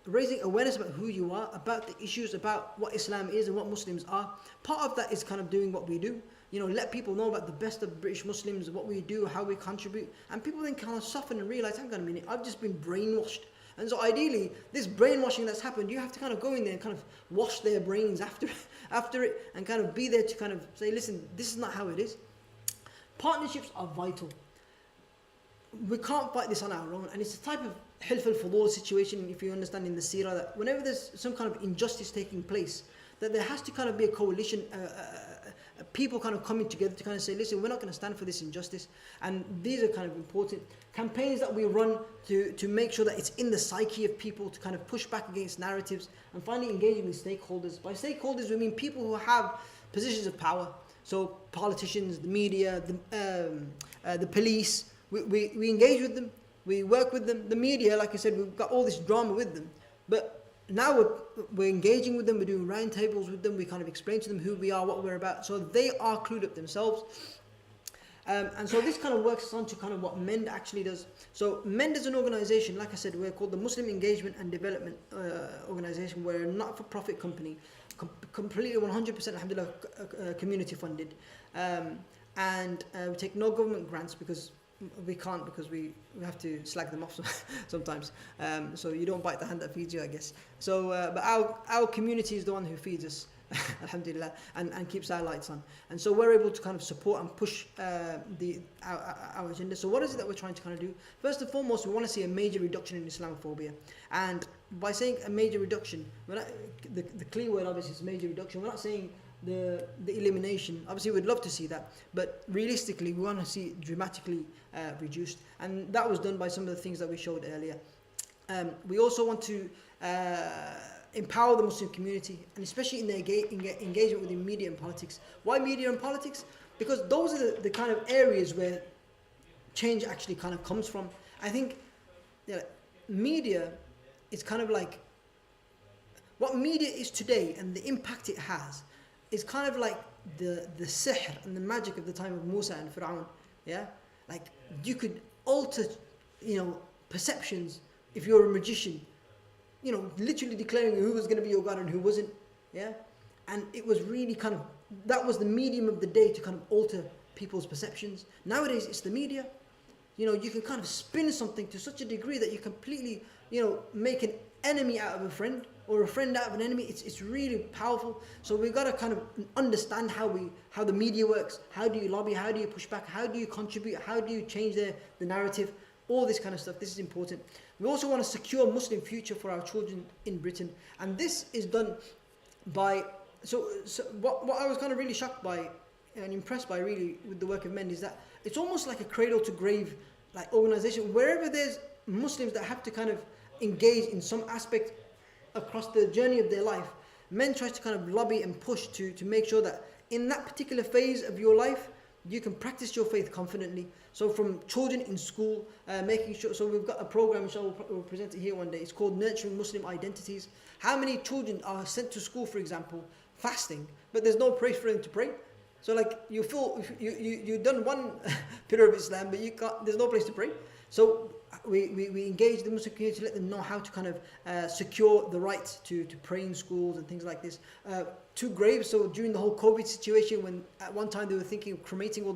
raising awareness about who you are, about the issues, about what Islam is and what Muslims are. Part of that is kind of doing what we do. Let people know about the best of British Muslims, what we do, how we contribute, and people then kind of soften and realize, hang on a minute, I've just been brainwashed. And so ideally, this brainwashing that's happened, you have to kind of go in there and kind of wash their brains after it, and kind of be there to kind of say, listen, this is not how it is. Partnerships are vital. We can't fight this on our own, and it's a type of hilf al-fudul situation, if you understand in the seerah, that whenever there's some kind of injustice taking place, that there has to kind of be a coalition, people kind of coming together to kind of say, listen, we're not going to stand for this injustice. And these are kind of important campaigns that we run to make sure that it's in the psyche of people, to kind of push back against narratives, and finally engaging with stakeholders. By stakeholders, we mean people who have positions of power. So politicians, the media, the police, we engage with them. We work with them. The media, like I said, we've got all this drama with them. But now we're engaging with them, we're doing round tables with them, we kind of explain to them who we are, what we're about, so they are clued up themselves. And so this kind of works on to kind of what MEND actually does. So MEND is an organization, like I said, we're called the Muslim Engagement and Development Organization. We're a not-for-profit company, completely 100% alhamdulillah community funded. And we take no government grants because we can't, because we have to slag them off sometimes. So you don't bite the hand that feeds you, I guess. So, but our community is the one who feeds us, alhamdulillah, and keeps our lights on. And so we're able to kind of support and push our agenda. So what is it that we're trying to kind of do? First and foremost, we want to see a major reduction in Islamophobia. And by saying a major reduction, we're not, the clear word obviously is major reduction. We're not saying the elimination. Obviously we'd love to see that, but realistically we want to see it dramatically reduced, and that was done by some of the things that we showed earlier. We also want to empower the Muslim community, and especially in their engagement with the media and politics. Why media and politics? Because those are the kind of areas where change actually kind of comes from. I think media is kind of like, what media is today and the impact it has is kind of like the sihr and the magic of the time of Musa and Fir'aun. Yeah, like you could alter, perceptions if you're a magician. Literally declaring who was going to be your God and who wasn't. Yeah, and it was really kind of, that was the medium of the day to kind of alter people's perceptions. Nowadays it's the media. You can kind of spin something to such a degree that you completely, make an enemy out of a friend, or a friend out of an enemy. It's really powerful. So we've got to kind of understand how the media works. How do you lobby? How do you push back? How do you contribute? How do you change the narrative? All this kind of stuff. This is important. We also want to secure a Muslim future for our children in Britain, and this is done by. So what I was kind of really shocked by and impressed by really with the work of MEND is that it's almost like a cradle to grave like organization. Wherever there's Muslims that have to kind of engage in some aspect across the journey of their life, MEND tries to kind of lobby and push to make sure that in that particular phase of your life you can practice your faith confidently. So from children in school, making sure, so we've got a program, so we'll present it here one day. It's called Nurturing Muslim Identities. How many children are sent to school, for example, fasting, but there's no place for them to pray? So like you feel you've done one pillar of Islam, but there's no place to pray. So we engage the Muslim community to let them know how to kind of secure the right to pray in schools and things like this. Two graves. So during the whole COVID situation, when at one time they were thinking of cremating all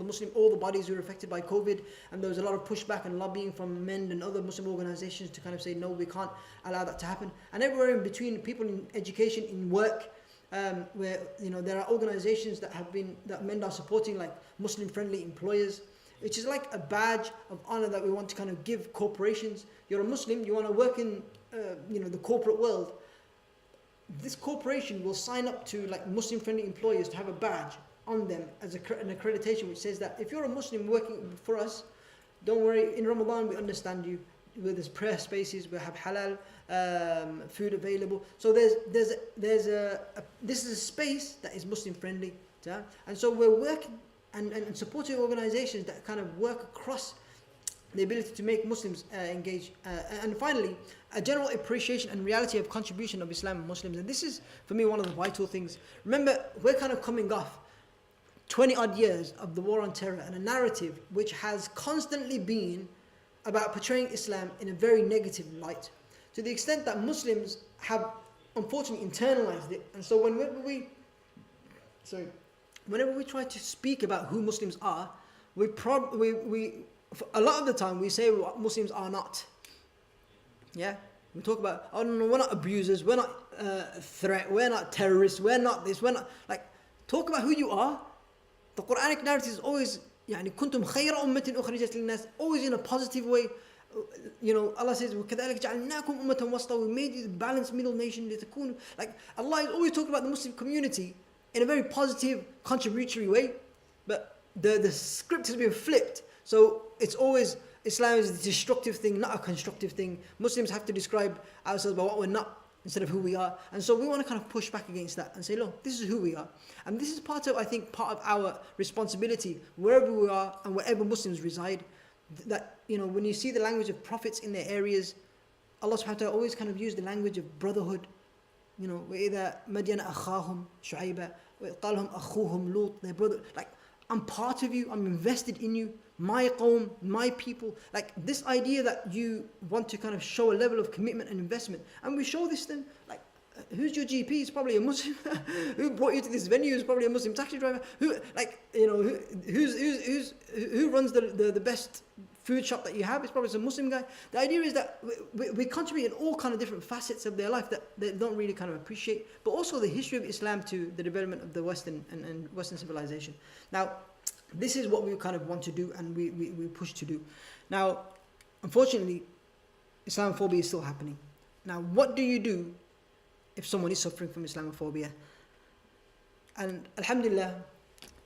the bodies who were affected by COVID, and there was a lot of pushback and lobbying from MEND and other Muslim organizations to kind of say no, we can't allow that to happen. And everywhere in between, people in education, in work, where there are organizations that MEND are supporting, like Muslim friendly employers, which is like a badge of honor that we want to kind of give corporations. You're a Muslim, you want to work in the corporate world. This corporation will sign up to like Muslim friendly employers to have a badge on them as an accreditation which says that if you're a Muslim working for us, don't worry, in Ramadan we understand you. There's prayer spaces, we have halal food available. So this is a space that is Muslim friendly. Yeah? And so we're working and supporting organizations that kind of work across the ability to make Muslims engage. And finally, a general appreciation and reality of contribution of Islam and Muslims. And this is, for me, one of the vital things. Remember, we're kind of coming off 20 odd years of the war on terror and a narrative which has constantly been about portraying Islam in a very negative light, to the extent that Muslims have unfortunately internalized it. And so whenever we try to speak about who Muslims are, a lot of the time we say what Muslims are not. Yeah, we talk about, oh no, we're not abusers, we're not threat, we're not terrorists, we're not this, we're not, like, talk about who you are. The Quranic narrative is always كنتم خير أمة أخرجت للناس, always in a positive way. Allah says وكذلك جعلناكم أمة وسطا, we made you the balanced middle nation لتكونوا, like Allah is always talking about the Muslim community in a very positive, contributory way, but the script has been flipped. So it's always, Islam is a destructive thing, not a constructive thing. Muslims have to describe ourselves by what we're not instead of who we are. And so we want to kind of push back against that and say, look, this is who we are. And this is part of our responsibility, wherever we are and wherever Muslims reside, that, when you see the language of prophets in their areas, Allah subhanahu wa ta'ala always kind of used the language of brotherhood. وَإِذَا مَدْيَنَ أَخَاهُمْ شُعَيْبًا وَإِذْ قَالَ لَهُمْ أَخُوهُمْ لُوطٌ, their brother. Like, I'm part of you, I'm invested in you, my qawm, my people. Like, this idea that you want to kind of show a level of commitment and investment. And we show this then, like, who's your GP? It's probably a Muslim. Who brought you to this venue is probably a Muslim taxi driver. Who runs the best food shop that you have? It's probably some Muslim guy. The idea is that we contribute in all kind of different facets of their life that they don't really kind of appreciate, but also the history of Islam to the development of the Western and Western civilization. Now, this is what we kind of want to do, and we push to do. Now, unfortunately, Islamophobia is still happening. Now, what do you do if someone is suffering from Islamophobia? And alhamdulillah,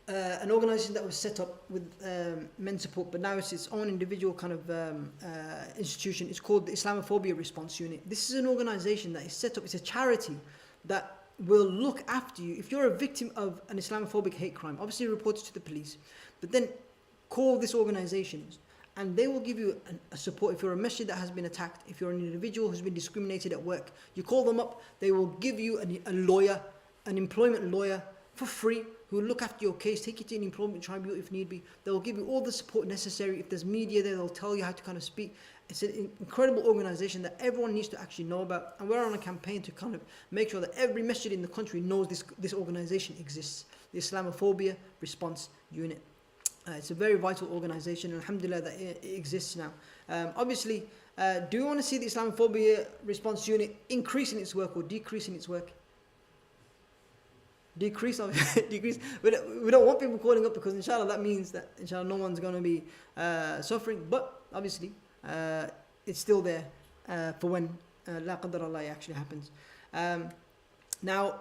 an organization that was set up with men's support, but now it's its own individual kind of institution. It's called the Islamophobia Response Unit. This is an organization that is set up, it's a charity that will look after you. If you're a victim of an Islamophobic hate crime, obviously report it to the police, but then call this organization and they will give you a support. If you're a masjid that has been attacked, if you're an individual who's been discriminated at work, you call them up, they will give you a lawyer, an employment lawyer for free, who will look after your case, take you to an employment tribunal if need be. They will give you all the support necessary. If there's media there, they'll tell you how to kind of speak. It's an incredible organization that everyone needs to actually know about. And we're on a campaign to kind of make sure that every masjid in the country knows this organization exists, the Islamophobia Response Unit. It's a very vital organization, and alhamdulillah that it exists now. Obviously, do you want to see the Islamophobia Response Unit increase in its work or decrease in its work? Decrease. We don't want people calling up, because inshallah that means that inshallah no one's going to be suffering. But obviously it's still there for when la qadar Allah actually happens. Now,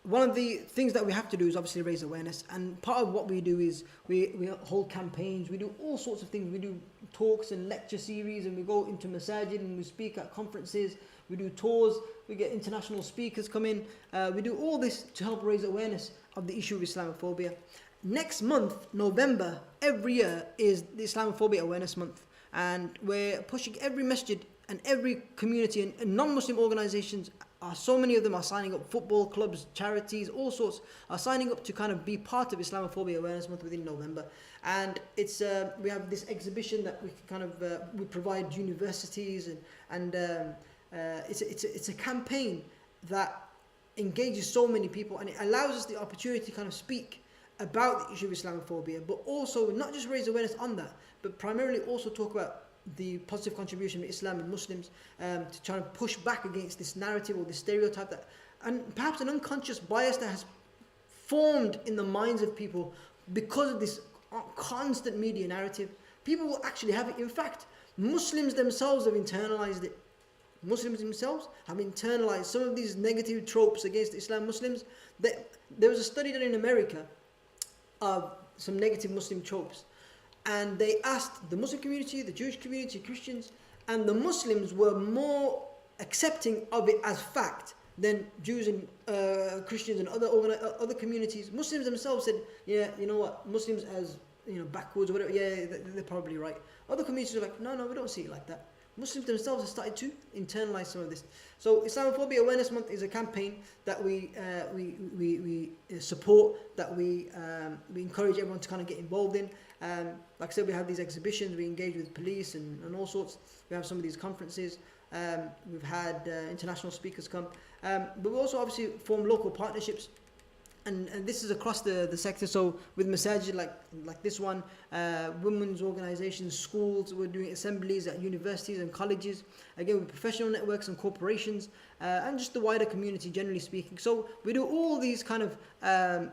one of the things that we have to do is obviously raise awareness, and part of what we do is we hold campaigns, we do all sorts of things. We do talks and lecture series, and we go into masajid and we speak at conferences, we do tours, we get international speakers come in. We do all this to help raise awareness of the issue of Islamophobia. Next month, November, every year is the Islamophobia Awareness Month, and we're pushing every masjid and every community and non-Muslim organizations. So many of them are signing up, football clubs, charities, all sorts are signing up to kind of be part of Islamophobia Awareness Month within November. And it's we have this exhibition that we kind of we provide universities, and it's a campaign that engages so many people, and it allows us the opportunity to kind of speak about the issue of Islamophobia, but also not just raise awareness on that, but primarily also talk about the positive contribution of Islam and Muslims, to try and push back against this narrative or this stereotype that, and perhaps an unconscious bias that has formed in the minds of people because of this constant media narrative. People will actually have it. In fact, Muslims themselves have internalized it. Muslims themselves have internalized some of these negative tropes against Islam Muslims. There was a study done in America of some negative Muslim tropes, and they asked the Muslim community, the Jewish community, Christians, and the Muslims were more accepting of it as fact than Jews and Christians and other communities. Muslims themselves said, yeah, you know what, Muslims as backwards or whatever, yeah, they're probably right. Other communities are like, no, we don't see it like that. Muslims themselves have started to internalize some of this. So Islamophobia Awareness Month is a campaign that we support, that we encourage everyone to kind of get involved in. Like I said, we have these exhibitions, we engage with police and all sorts. We have some of these conferences. We've had international speakers come. But we also obviously form local partnerships. And this is across the sector. So with masajid like this one, women's organizations, schools, we're doing assemblies at universities and colleges, again with professional networks and corporations, and just the wider community generally speaking. So we do all these kind of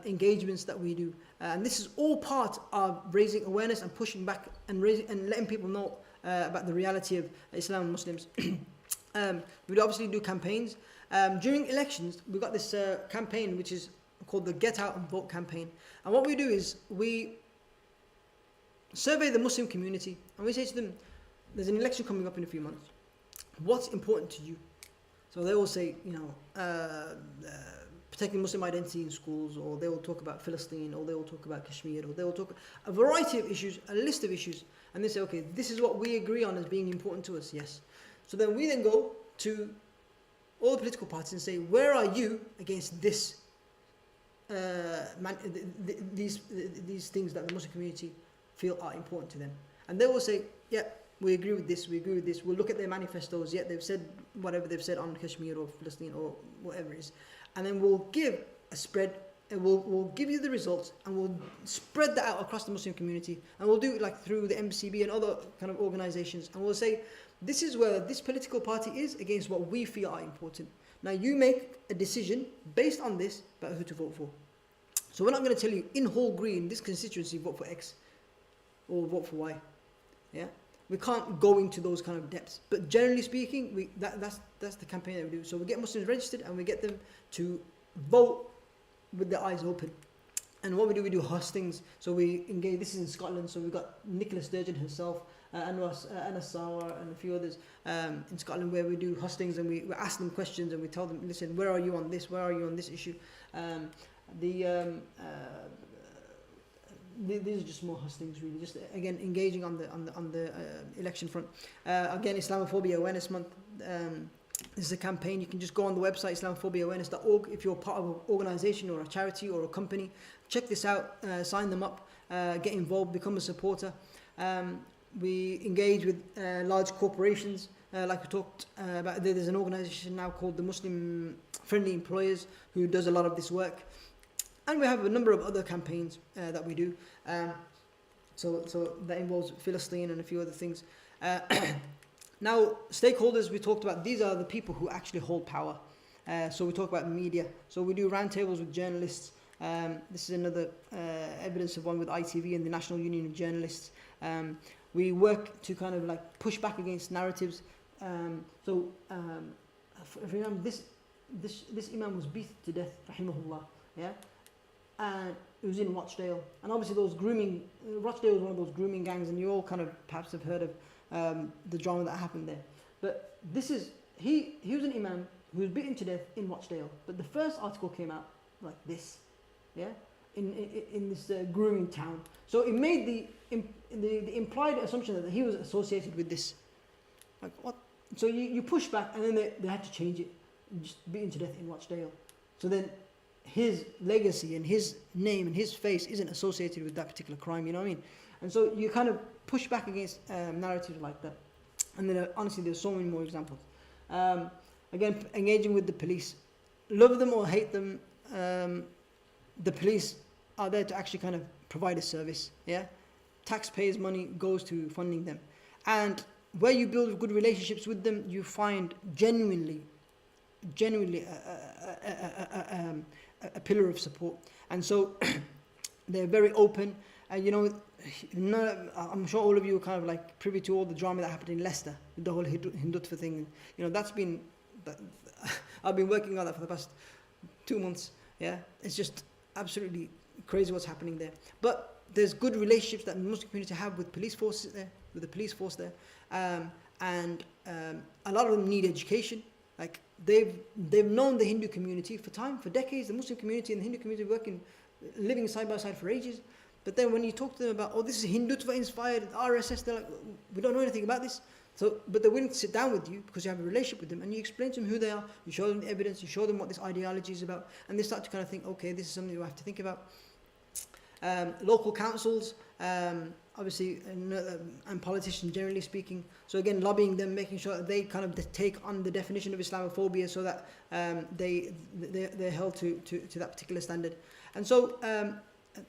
engagements that we do, and this is all part of raising awareness and pushing back and letting people know about the reality of Islam and Muslims. We obviously do campaigns. During elections, we've got this campaign which is called the Get Out and Vote campaign. And what we do is we survey the Muslim community and we say to them, there's an election coming up in a few months. What's important to you? So they all say, protecting Muslim identity in schools, or they will talk about Palestine, or they will talk about Kashmir, or they will talk a variety of issues, a list of issues, and they say, okay, this is what we agree on as being important to us, yes. So then we then go to all the political parties and say, where are you against this, these things that the Muslim community feel are important to them? And they will say, yeah, we agree with this, we agree with this. We'll look at their manifestos, yeah, they've said whatever they've said on Kashmir or Palestine or whatever it is. And then we'll give a spread, and we'll give you the results, and we'll spread that out across the Muslim community. And we'll do it like through the MCB and other kind of organizations. And we'll say, this is where this political party is against what we feel are important. Now you make a decision based on this about who to vote for. So we're not going to tell you in Hall Green, this constituency, vote for X or vote for Y. Yeah, we can't go into those kind of depths. But generally speaking, that's the campaign that we do. So we get Muslims registered and we get them to vote with their eyes open. And what we do hustings. So we engage. This is in Scotland. So we've got Nicola Sturgeon herself, Anas Sawar, and a few others in Scotland, where we do hustings and we ask them questions and we tell them, listen, where are you on this? Where are you on this issue? These are just more hustings, really. Just again engaging on the election front. Again, Islamophobia Awareness Month. This is a campaign. You can just go on the website islamophobiaawareness.org. If you're part of an organisation or a charity or a company, check this out. Sign them up. Get involved. Become a supporter. We engage with large corporations, like we talked about. There's an organisation now called the Muslim Friendly Employers who does a lot of this work. And we have a number of other campaigns that we do. So that involves Palestine and a few other things. Now, stakeholders, we talked about, these are the people who actually hold power. So we talk about media. So we do roundtables with journalists. This is another evidence of one with ITV and the National Union of Journalists. We work to kind of like push back against narratives. For example, this imam was beaten to death, rahimahullah. Yeah. And it was in Rochdale, and obviously Rochdale was one of those grooming gangs, and you all kind of perhaps have heard of the drama that happened there. But he was an imam who was beaten to death in Rochdale, but the first article came out like this, yeah, in this grooming town. So it made the implied assumption that he was associated with this. Like what? So you push back, and then they had to change it, just beaten to death in Rochdale. So then his legacy and his name and his face isn't associated with that particular crime, you know what I mean? And so you kind of push back against narratives like that. And then honestly, there's so many more examples. Again, engaging with the police. Love them or hate them, the police are there to actually kind of provide a service, yeah? Taxpayers' money goes to funding them. And where you build good relationships with them, you find genuinely a pillar of support. And so they're very open. And I'm sure all of you are kind of like privy to all the drama that happened in Leicester with the whole Hindutva thing. I've been working on that for the past 2 months. Yeah, it's just absolutely crazy what's happening there. But there's good relationships that the Muslim community have with police forces there, with the police force there, and a lot of them need education. Like they've known the Hindu community for decades. The Muslim community and the Hindu community living side by side for ages. But then when you talk to them about, this is Hindutva inspired, RSS, they're like, we don't know anything about this. So, but they're willing to sit down with you because you have a relationship with them, and you explain to them who they are, you show them the evidence, you show them what this ideology is about, and they start to kind of think, okay, this is something we have to think about. Local councils, obviously, and politicians generally speaking. So again, lobbying them, making sure that they kind of take on the definition of Islamophobia so that they're held to that particular standard. And so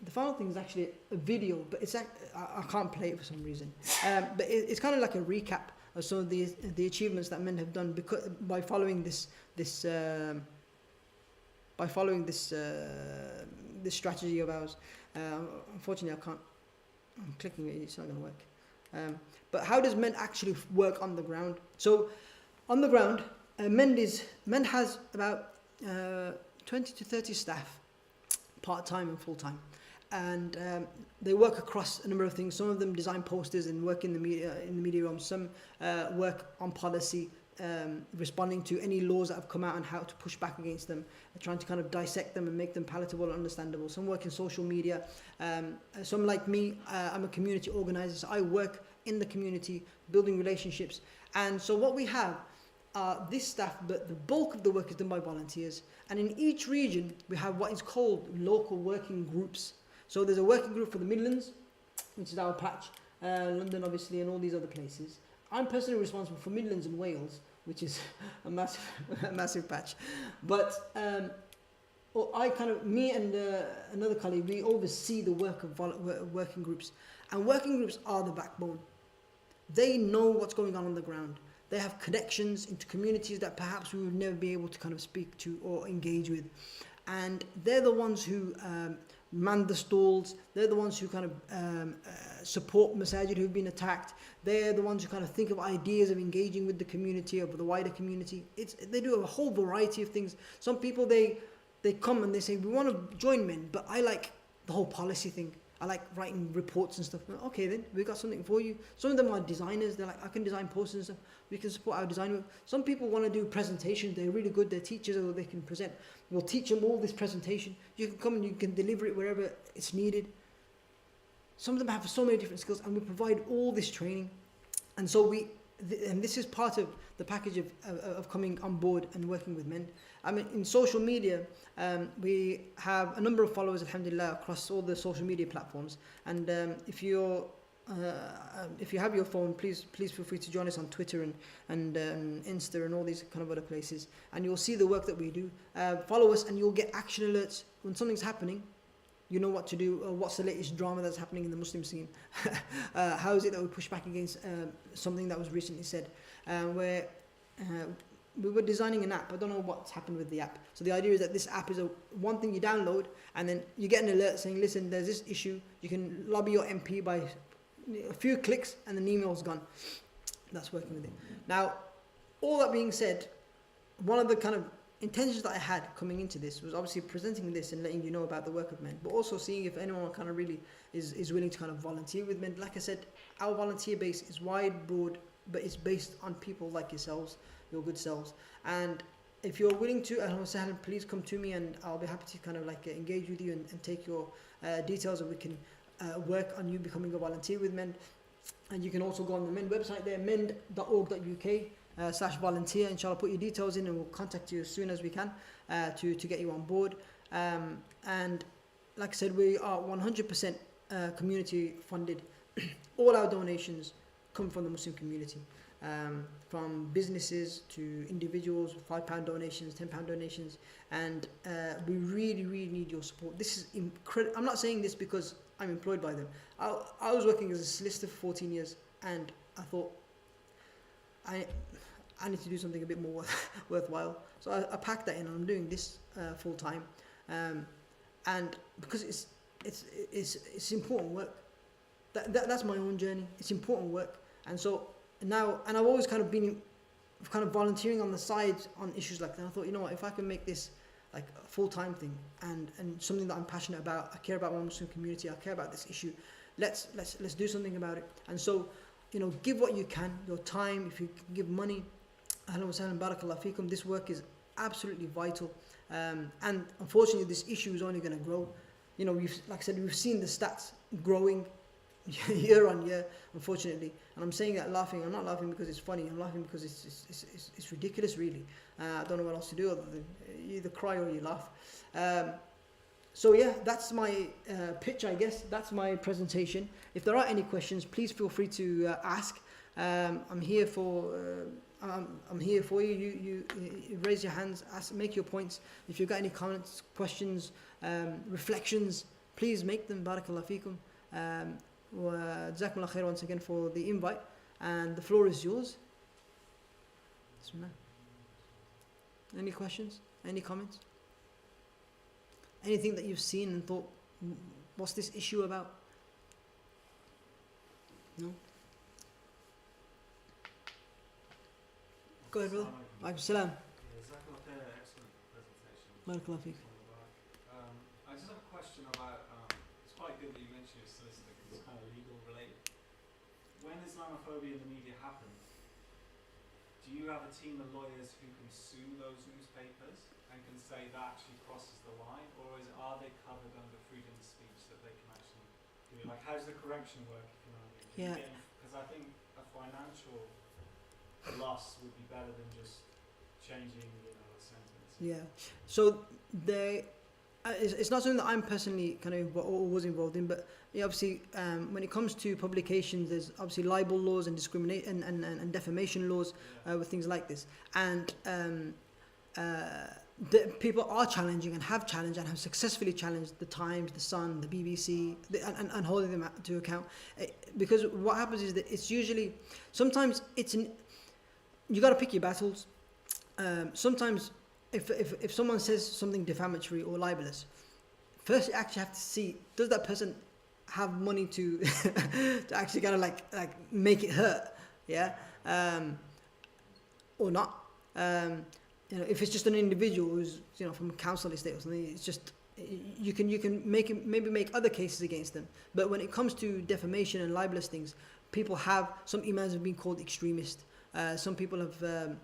the final thing is actually a video, but I can't play it for some reason. But it's kind of like a recap of some of the achievements that men have done by following this strategy of ours. Unfortunately, I'm clicking it, it's not going to work. But how does men actually work on the ground? So, on the ground, men has about 20 to 30 staff, part-time and full-time. And they work across a number of things. Some of them design posters and work in the media realm. Some work on policy, responding to any laws that have come out and how to push back against them, trying to kind of dissect them and make them palatable and understandable. Some work in social media. Some like me, I'm a community organizer, so I work in the community, building relationships. And so what we have this staff, but the bulk of the work is done by volunteers. And in each region, we have what is called local working groups. So there's a working group for the Midlands, which is our patch, London obviously, and all these other places. I'm personally responsible for Midlands and Wales, which is a massive, a massive patch. But me and another colleague, we oversee the work of working groups. And working groups are the backbone. They know what's going on the ground. They have connections into communities that perhaps we would never be able to kind of speak to or engage with. And they're the ones who man the stalls. They're the ones who kind of support masajid who've been attacked. They're the ones who kind of think of ideas of engaging with the community or the wider community. They do a whole variety of things. Some people, they come and they say, we want to join men, but I like the whole policy thing. I like writing reports and stuff. Okay, then we've got something for you. Some of them are designers. They're like, I can design posters and stuff. We can support our design work. Some people want to do presentations. They're really good. They're teachers, or they can present. We'll teach them all this presentation. You can come and you can deliver it wherever it's needed. Some of them have so many different skills, and we provide all this training. And so and this is part of the package of coming on board and working with men. I mean, in social media, we have a number of followers, alhamdulillah, across all the social media platforms. And if you have your phone, please feel free to join us on Twitter and Insta and all these kind of other places. And you'll see the work that we do. Follow us, and you'll get action alerts when something's happening. You know what to do. What's the latest drama that's happening in the Muslim scene? How is it that we push back against something that was recently said? Where we were designing an app. I don't know what's happened with the app. So the idea is that this app is one thing you download, and then you get an alert saying, listen, there's this issue. You can lobby your MP by a few clicks, and then the email's gone. That's working with it. Now, all that being said, one of the kind of intentions that I had coming into this was obviously presenting this and letting you know about the work of men, but also seeing if anyone kind of really is willing to kind of volunteer with men. Like I said, our volunteer base is wide, broad, but it's based on people like yourselves, your good selves. And if you're willing to, please come to me, and I'll be happy to kind of like engage with you and take your details, and we can work on you becoming a volunteer with men. And you can also go on the MEND website there, mend.org.uk /volunteer. Inshallah, put your details in, and we'll contact you as soon as we can to get you on board. And like I said, we are 100% community funded. All our donations come from the Muslim community, from businesses to individuals, £5 donations, £10 donations, and we really need your support. This is incredible. I'm not saying this because I'm employed by them. I was working as a solicitor for 14 years, and I thought I need to do something a bit more worthwhile. So I packed that in, and I'm doing this full time, and because it's important work. That's my own journey. It's important work, and so now, and I've always kind of been volunteering on the side on issues like that. I thought, you know what, if I can make this like a full-time thing and something that I'm passionate about, I care about my Muslim community, I care about this issue, let's do something about it. And so, you know, give what you can, your time. If you can give money, ahlan wa sahlan, barakallah feekum. This work is absolutely vital, and unfortunately this issue is only going to grow. You know, like I said, we've seen the stats growing year on year, unfortunately. And I'm saying that laughing. I'm not laughing because it's funny. I'm laughing because it's ridiculous, really. I don't know what else to do other than you either cry or you laugh. So yeah, that's my pitch, I guess. That's my presentation. If there are any questions, please feel free to ask. I'm here for you. You raise your hands, ask, make your points. If you've got any comments, questions, reflections, please make them. Barakallah feekum. Jazakumullah khair once again for the invite, and the floor is yours. Bismillah. Any questions? Any comments? Anything that you've seen and thought, what's this issue about? No? Go ahead, brother. Alaikum salam. Jazakallah khair, excellent presentation. Barakallah feek. I just have a question about, it's quite good that you mentioned your solicitor because it's kind of legal related. When Islamophobia in the media happens, do do you have a team of lawyers who can sue those newspapers and can say that actually crosses the line, or are they covered under freedom of speech that they can actually do it? Like, how does the correction work, if you know what I mean? Yeah. Because I think a financial loss would be better than just changing, a sentence. Yeah. So it's not something that I'm personally kind of or was involved in, but obviously when it comes to publications, there's obviously libel laws and discrimination and defamation laws with things like this, and people are challenging and have challenged and have successfully challenged the Times, the Sun, the BBC, and holding them to account, because what happens is that it's usually sometimes you got to pick your battles. Sometimes if someone says something defamatory or libelous, first you actually have to see, does that person have money to to actually kind of like make it hurt, or not. If it's just an individual who's from a council estate or something, it's just you can maybe make other cases against them. But when it comes to defamation and libelous things, some imams have been called extremist. Some people have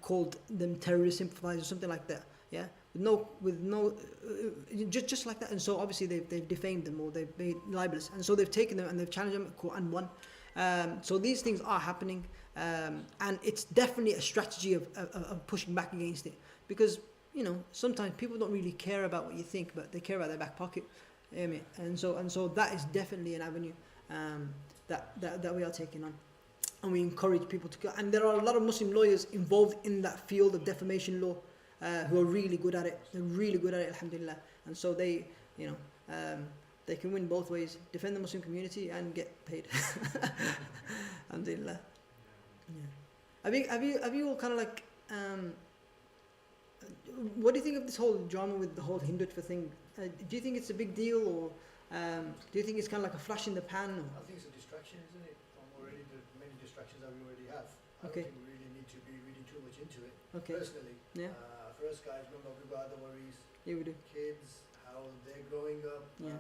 called them terrorist sympathizers or something like that. Yeah, just like that. And so obviously they've defamed them or they've made libelous, and so they've taken them and they've challenged them at court and won. So these things are happening, and it's definitely a strategy of pushing back against it, because sometimes people don't really care about what you think, but they care about their back pocket. And so that is definitely an avenue that we are taking on. And we encourage people to go. And there are a lot of Muslim lawyers involved in that field of defamation law who are really good at it. They're really good at it, alhamdulillah. And so they can win both ways: defend the Muslim community and get paid. Alhamdulillah. Yeah. Have you all kind of like? What do you think of this whole drama with the whole Hindutva thing? Do you think it's a big deal, or do you think it's kind of like a flash in the pan? Or? I think it's a distraction, isn't it? From already the many distractions that we already have. I Okay. don't think we really need to be reading too much into it. Okay. Personally, Yeah. for us guys, we don't know about the worries, Yeah, we do. kids, how they're growing up, Yeah.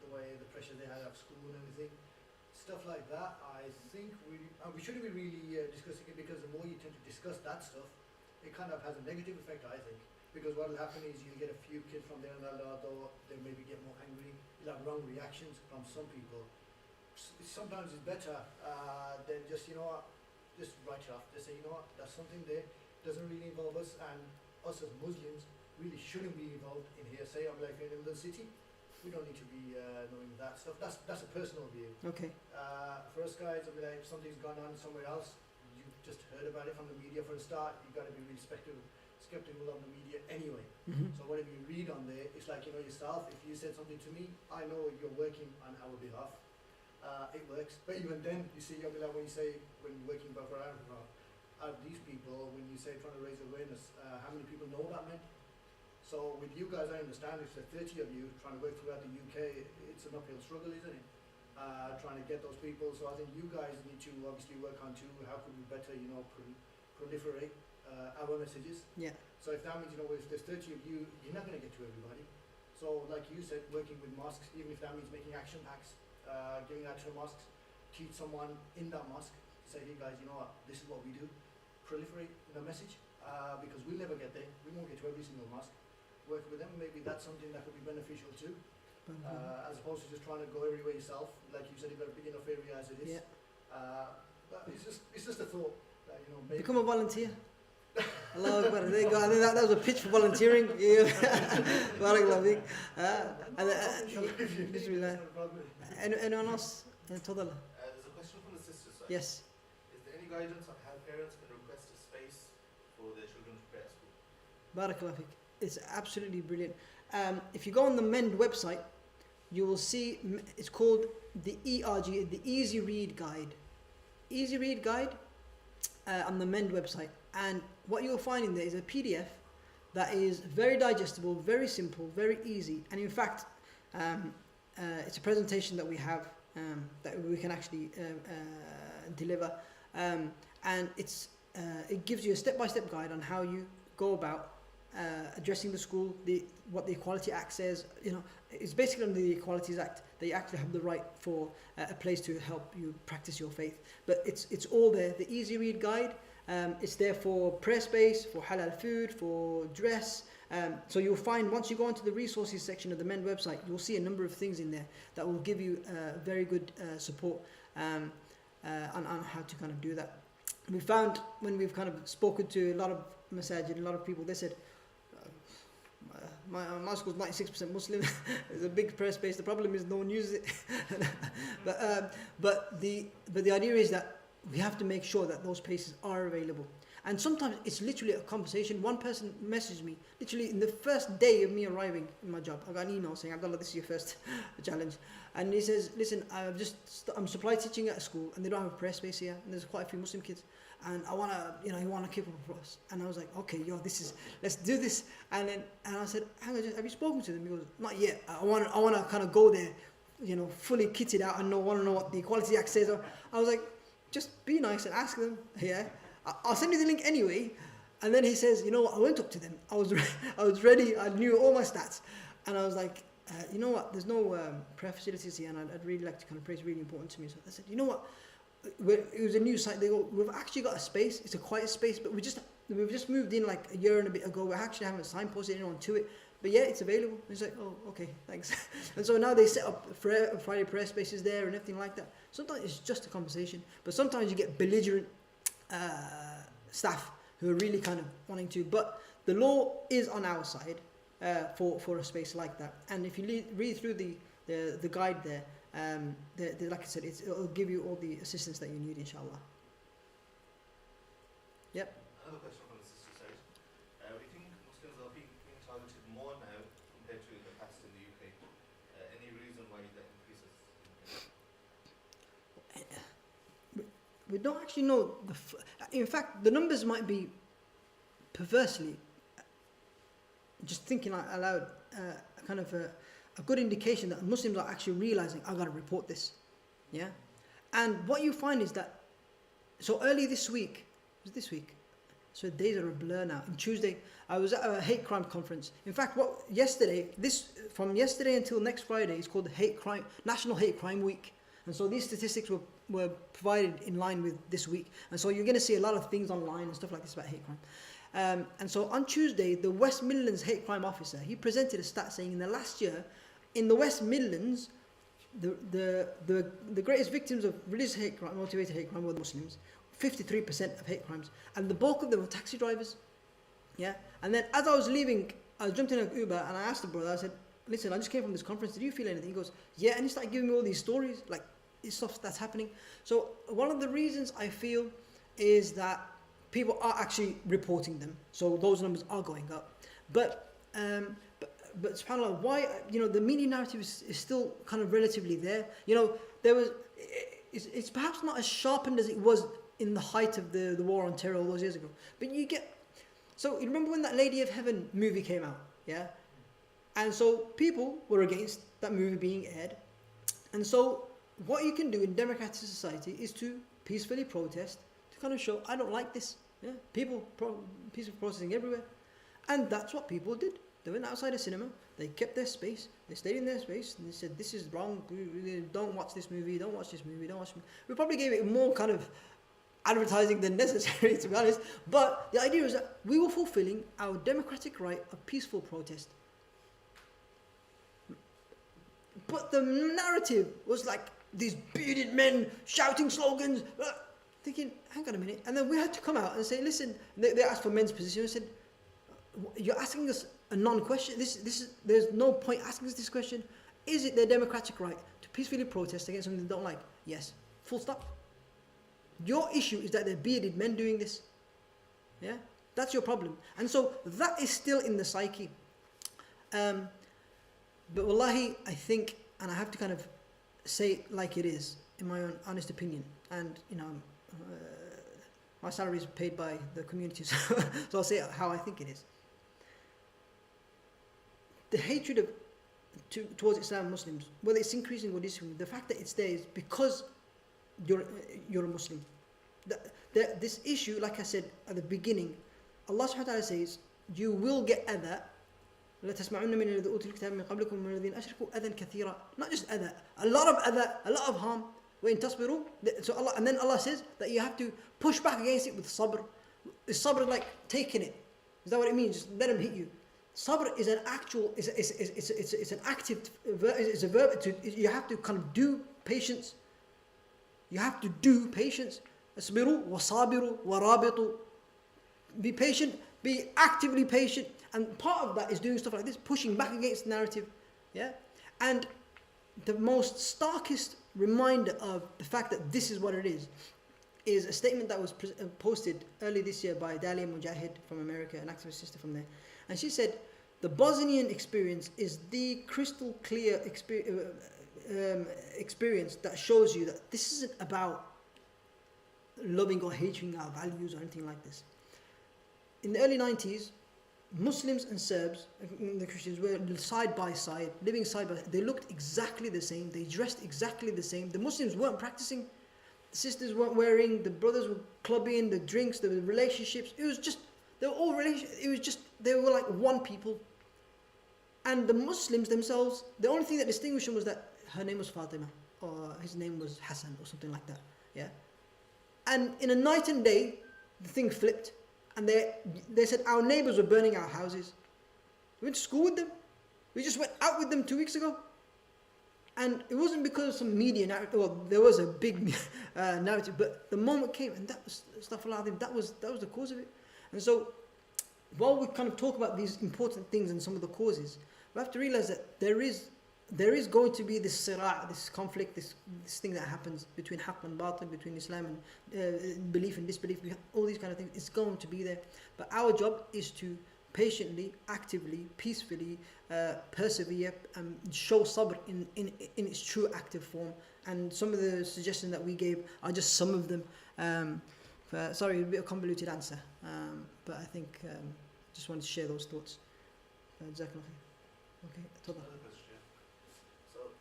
the way the pressure they had at school and everything. Stuff like that, I think we shouldn't be really discussing it, because the more you tend to discuss that stuff, it kind of has a negative effect, I think. Because what will happen is you'll get a few kids from there and that, or they maybe get more angry. You'll have wrong reactions from some people. Sometimes it's better than just, just write it off. Just say, that's something there, doesn't really involve us, and us as Muslims really shouldn't be involved in here. Say I'm like in the city, we don't need to be knowing that stuff. That's a personal view. Okay. For us guys, I mean, like, if something's gone on somewhere else, you just heard about it from the media for a start. You've got to be really skeptical of the media anyway. Mm-hmm. So whatever you read on there, it's like yourself. If you said something to me, I know you're working on our behalf. It works. But even then, you see, when you're working for our behalf, out of these people, when you say trying to raise awareness, how many people know that meant? So with you guys, I understand if there's 30 of you trying to work throughout the UK, it's an uphill struggle, isn't it? Trying to get those people. So I think you guys need to obviously work on too. How could we better, proliferate our messages? Yeah. So if that means, if there's 30 of you, you're not going to get to everybody. So like you said, working with mosques, even if that means making action packs, giving out to mosques, teach someone in that mosque, say, hey guys, this is what we do. Proliferate the message, because we'll never get there. We won't get to every single mosque. Work with them, maybe that's something that could be beneficial too. As opposed to just trying to go everywhere yourself. Like you said, you've got a big enough area as it is. Yeah. But it's just a thought that, maybe. Become a volunteer. Allah Akbar. There you go. I think that was a pitch for volunteering. Yeah. Barakallahu feek. Bismillah. Anyone else? Tafadhal. There's a question from the sister side. Yes. Is there any guidance on how parents can request a space for their children to pray at school? Barakallahu feek. It's absolutely brilliant. If you go on the MEND website, you will see it's called the ERG, the Easy Read Guide. Easy Read Guide on the MEND website. And what you'll find in there is a PDF that is very digestible, very simple, very easy. And in fact, it's a presentation that we have that we can actually deliver. And it gives you a step-by-step guide on how you go about addressing the school, what the Equality Act says. You know, it's basically under the Equalities Act that you actually have the right for a place to help you practice your faith. But it's all there. The easy read guide. It's there for prayer space, for halal food, for dress. So you'll find once you go into the resources section of the MEND website, you'll see a number of things in there that will give you very good support on how to kind of do that. We found when we've kind of spoken to a lot of masajid, a lot of people, they said, my school's 96% Muslim. It's a big prayer space. The problem is no one uses it. but the idea is that we have to make sure that those spaces are available. And sometimes it's literally a conversation. One person messaged me, literally in the first day of me arriving in my job. I got an email saying, Abdullah, this is your first challenge. And he says, listen, I'm supply teaching at a school and they don't have a prayer space here. And there's quite a few Muslim kids. And I want to, you want to keep up with us. And I was like, okay, let's do this. And I said, hang on, have you spoken to them? He goes, not yet. I want to kind of go there, fully kitted out and want to know what the Equality Act says. I was like, just be nice and ask them. Yeah, I'll send you the link anyway. And then he says, you know what? I went up to them. I was ready. I knew all my stats. And I was like, you know what? There's no prayer facilities here, and I'd really like to kind of pray. It's really important to me. So I said, you know what? It was a new site. They go, we've actually got a space. It's a quiet space, but we've just moved in like a year and a bit ago. We actually haven't signposted anyone to it, but yeah, it's available. And he's like, oh, okay, thanks. And so now they set up Friday prayer spaces there and everything like that. Sometimes it's just a conversation, but sometimes you get belligerent staff who are really kind of wanting to. But the law is on our side for a space like that. And if you read through the guide there. Like I said, it'll give you all the assistance that you need, inshallah. Yep. Another question from the sister side. We think Muslims are being targeted more now compared to the past in the UK. Any reason why that increases? We don't actually know. In fact, the numbers might be perversely, just thinking out loud, kind of a good indication that Muslims are actually realizing, I got to report this. Yeah? And what you find is that, so early this week, so days are a blur now. On Tuesday, I was at a hate crime conference. In fact, from yesterday until next Friday is called the National Hate Crime Week. And so these statistics were provided in line with this week. And so you're going to see a lot of things online and stuff like this about hate crime. And so on Tuesday, the West Midlands hate crime officer, he presented a stat saying in the last year, in the West Midlands, the greatest victims of religious hate crime, motivated hate crime were Muslims, 53% of hate crimes, and the bulk of them were taxi drivers. Yeah, and then as I was leaving, I jumped in an Uber and I asked the brother, I said, listen, I just came from this conference, did you feel anything? He goes, yeah, and he started giving me all these stories, like it's stuff that's happening. So one of the reasons I feel is that people are actually reporting them, so those numbers are going up. But subhanAllah, why, the media narrative is still kind of relatively there. It's perhaps not as sharpened as it was in the height of the war on terror all those years ago. But so you remember when that Lady of Heaven movie came out, yeah? And so people were against that movie being aired. And so what you can do in democratic society is to peacefully protest, to kind of show, I don't like this. Yeah? People peaceful protesting everywhere. And that's what people did. They went outside a cinema, they kept their space, they stayed in their space, and they said, this is wrong, don't watch this movie, don't watch this movie, don't watch this movie. We probably gave it more kind of advertising than necessary, to be honest. But the idea is that we were fulfilling our democratic right of peaceful protest. But the narrative was like these bearded men shouting slogans, thinking, hang on a minute. And then we had to come out and say, listen, they asked for men's position. I said, you're asking us a non-question. There's no point asking us this question. Is it their democratic right to peacefully protest against something they don't like? Yes. Full stop. Your issue is that they're bearded men doing this. Yeah? That's your problem. And so that is still in the psyche. But wallahi, I think, and I have to kind of say it like it is, in my own honest opinion, and my salary is paid by the community, so I'll say how I think it is. The hatred towards Islam and Muslims, whether it's increasing or decreasing, the fact that it's there is because you're a Muslim. This issue, like I said at the beginning, Allah subhanahu wa ta'ala says, you will get adha. لا تسمعون من الذين أوتوا الكتاب من قبلكم ومن الذين أشركوا أذى كثيرا. Not just adha, a lot of adha, a lot of harm. وإن تصبروا, so Allah, and then Allah says that you have to push back against it with sabr. Is sabr like taking it? Is that what it means? Just let him hit you. Sabr is an actual, it's an active, it's a verb. You have to kind of do patience. You have to do patience. اصبروا وصابروا ورابطوا. Be patient, be actively patient. And part of that is doing stuff like this, pushing back against the narrative. Yeah? And the most starkest reminder of the fact that this is what it is a statement that was posted early this year by Dalia Mujahid from America, an activist sister from there. And she said, the Bosnian experience is the crystal clear experience that shows you that this isn't about loving or hating our values or anything like this. In the early 90s, Muslims and Serbs, the Christians, were side by side, living side by side. They looked exactly the same. They dressed exactly the same. The Muslims weren't practicing. The sisters weren't wearing. The brothers were clubbing. The drinks, the relationships. It was just, they were all they were like one people. And the Muslims themselves, the only thing that distinguished them was that her name was Fatima, or his name was Hassan, or something like that. Yeah. And in a night and day, the thing flipped. And they said our neighbours were burning our houses. We went to school with them. We just went out with them 2 weeks ago. And it wasn't because of some media narrative. Well, there was a big narrative, but the moment came, and that was that was the cause of it. And so, while we kind of talk about these important things and some of the causes, we have to realize that there is going to be this sira', this conflict, this thing that happens between haqq and batil, between Islam and belief and disbelief, all these kind of things. It's going to be there. But our job is to patiently, actively, peacefully persevere and show sabr in its true active form. And some of the suggestions that we gave are just some of them. Sorry, a bit of convoluted answer, but I think just wanted to share those thoughts. Jazakallah khair. Okay, تفضل. Another question. So,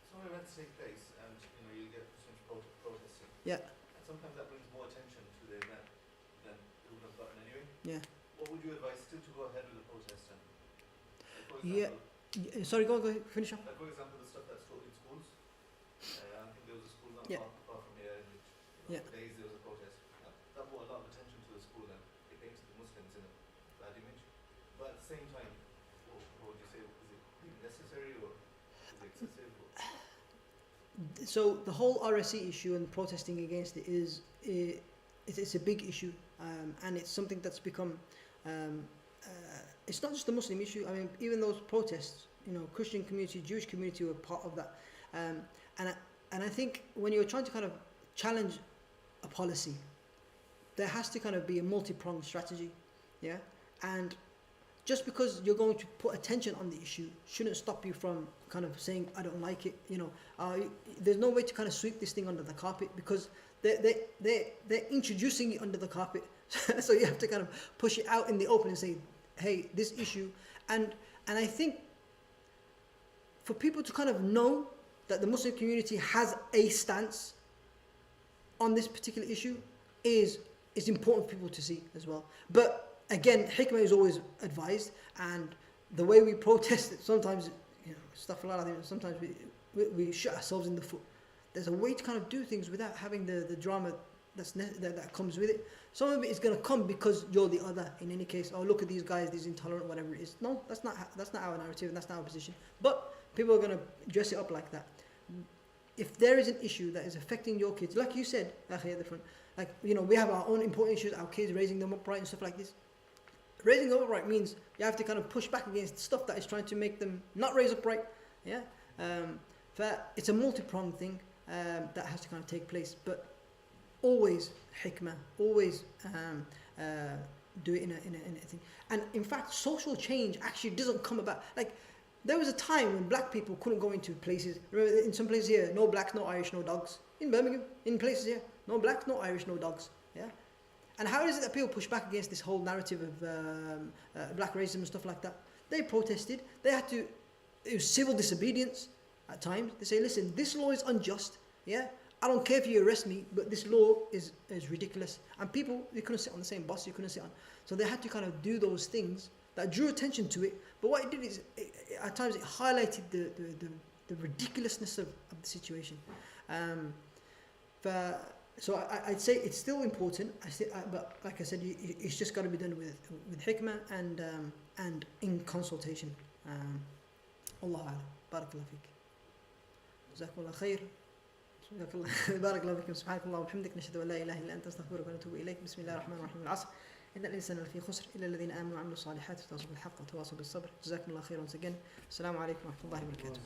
some events take place, and you get some protesting. Yeah. And sometimes that brings more attention to the event than it would have gotten anyway. Yeah. What would you advise still to go ahead with the protest then? Like for Yeah. example, Sorry, go finish up. like for example, the stuff that's taught in schools. I think there was a school not Yeah. far from here in which Yeah. for days there was a protest. That brought a lot of attention to the school, and it painted the Muslims in a bad image. But at the same time, what would you say? Is it really necessary or is it excessive? So the whole RSE issue and protesting against it it's a big issue, and it's something that's become it's not just a Muslim issue. I mean, even those protests, Christian community, Jewish community were part of that, and I think when you're trying to kind of challenge a policy, there has to kind of be a multi-pronged strategy, yeah. And just because you're going to put attention on the issue shouldn't stop you from kind of saying, I don't like it. There's no way to kind of sweep this thing under the carpet, because they're introducing it under the carpet. So you have to kind of push it out in the open and say, hey, this issue. And I think for people to kind of know that the Muslim community has a stance on this particular issue is important for people to see as well. But again, hikmah is always advised, and the way we protest it, sometimes, stuff like that, sometimes we shoot ourselves in the foot. There's a way to kind of do things without having the drama that comes with it. Some of it is going to come because you're the other, in any case. Oh, look at these guys, these intolerant, whatever it is. No, that's not our narrative, and that's not our position. But people are going to dress it up like that. If there is an issue that is affecting your kids, like you said, Akhi at the front, like, we have our own important issues, our kids, raising them upright and stuff like this. Raising them upright means you have to kind of push back against stuff that is trying to make them not raise upright. Yeah, it's a multi-pronged thing that has to kind of take place. But always hikmah, always do it in a thing. And in fact, social change actually doesn't come about. Like, there was a time when black people couldn't go into places. Remember, in some places here, no blacks, no Irish, no dogs. In Birmingham, in places here, no blacks, no Irish, no dogs. Yeah. And how is it that people push back against this whole narrative of black racism and stuff like that? They protested. It was civil disobedience at times. They say, listen, this law is unjust. Yeah, I don't care if you arrest me, but this law is ridiculous. And people, you couldn't sit on the same bus, you couldn't sit on. So they had to kind of do those things that drew attention to it. But what it did is, at times, it highlighted the ridiculousness of the situation. So I'd say it's still important. But like I said, it's just got to be done with hikmah and in consultation. Allah a'lam. Barakallahu feek. Jazakallah khair. بارك الله فيكم سبحانك اللهم وبحمدك نشهد ان لا اله الا انت نستغفرك ونتوب اليك بسم الله الرحمن الرحيم العصر ان الانسان لفي خسر الا الذين امنوا وعملوا الصالحات وتواصوا بالحق وتواصوا بالصبر جزاكم الله خير once again السلام عليكم ورحمه الله وبركاته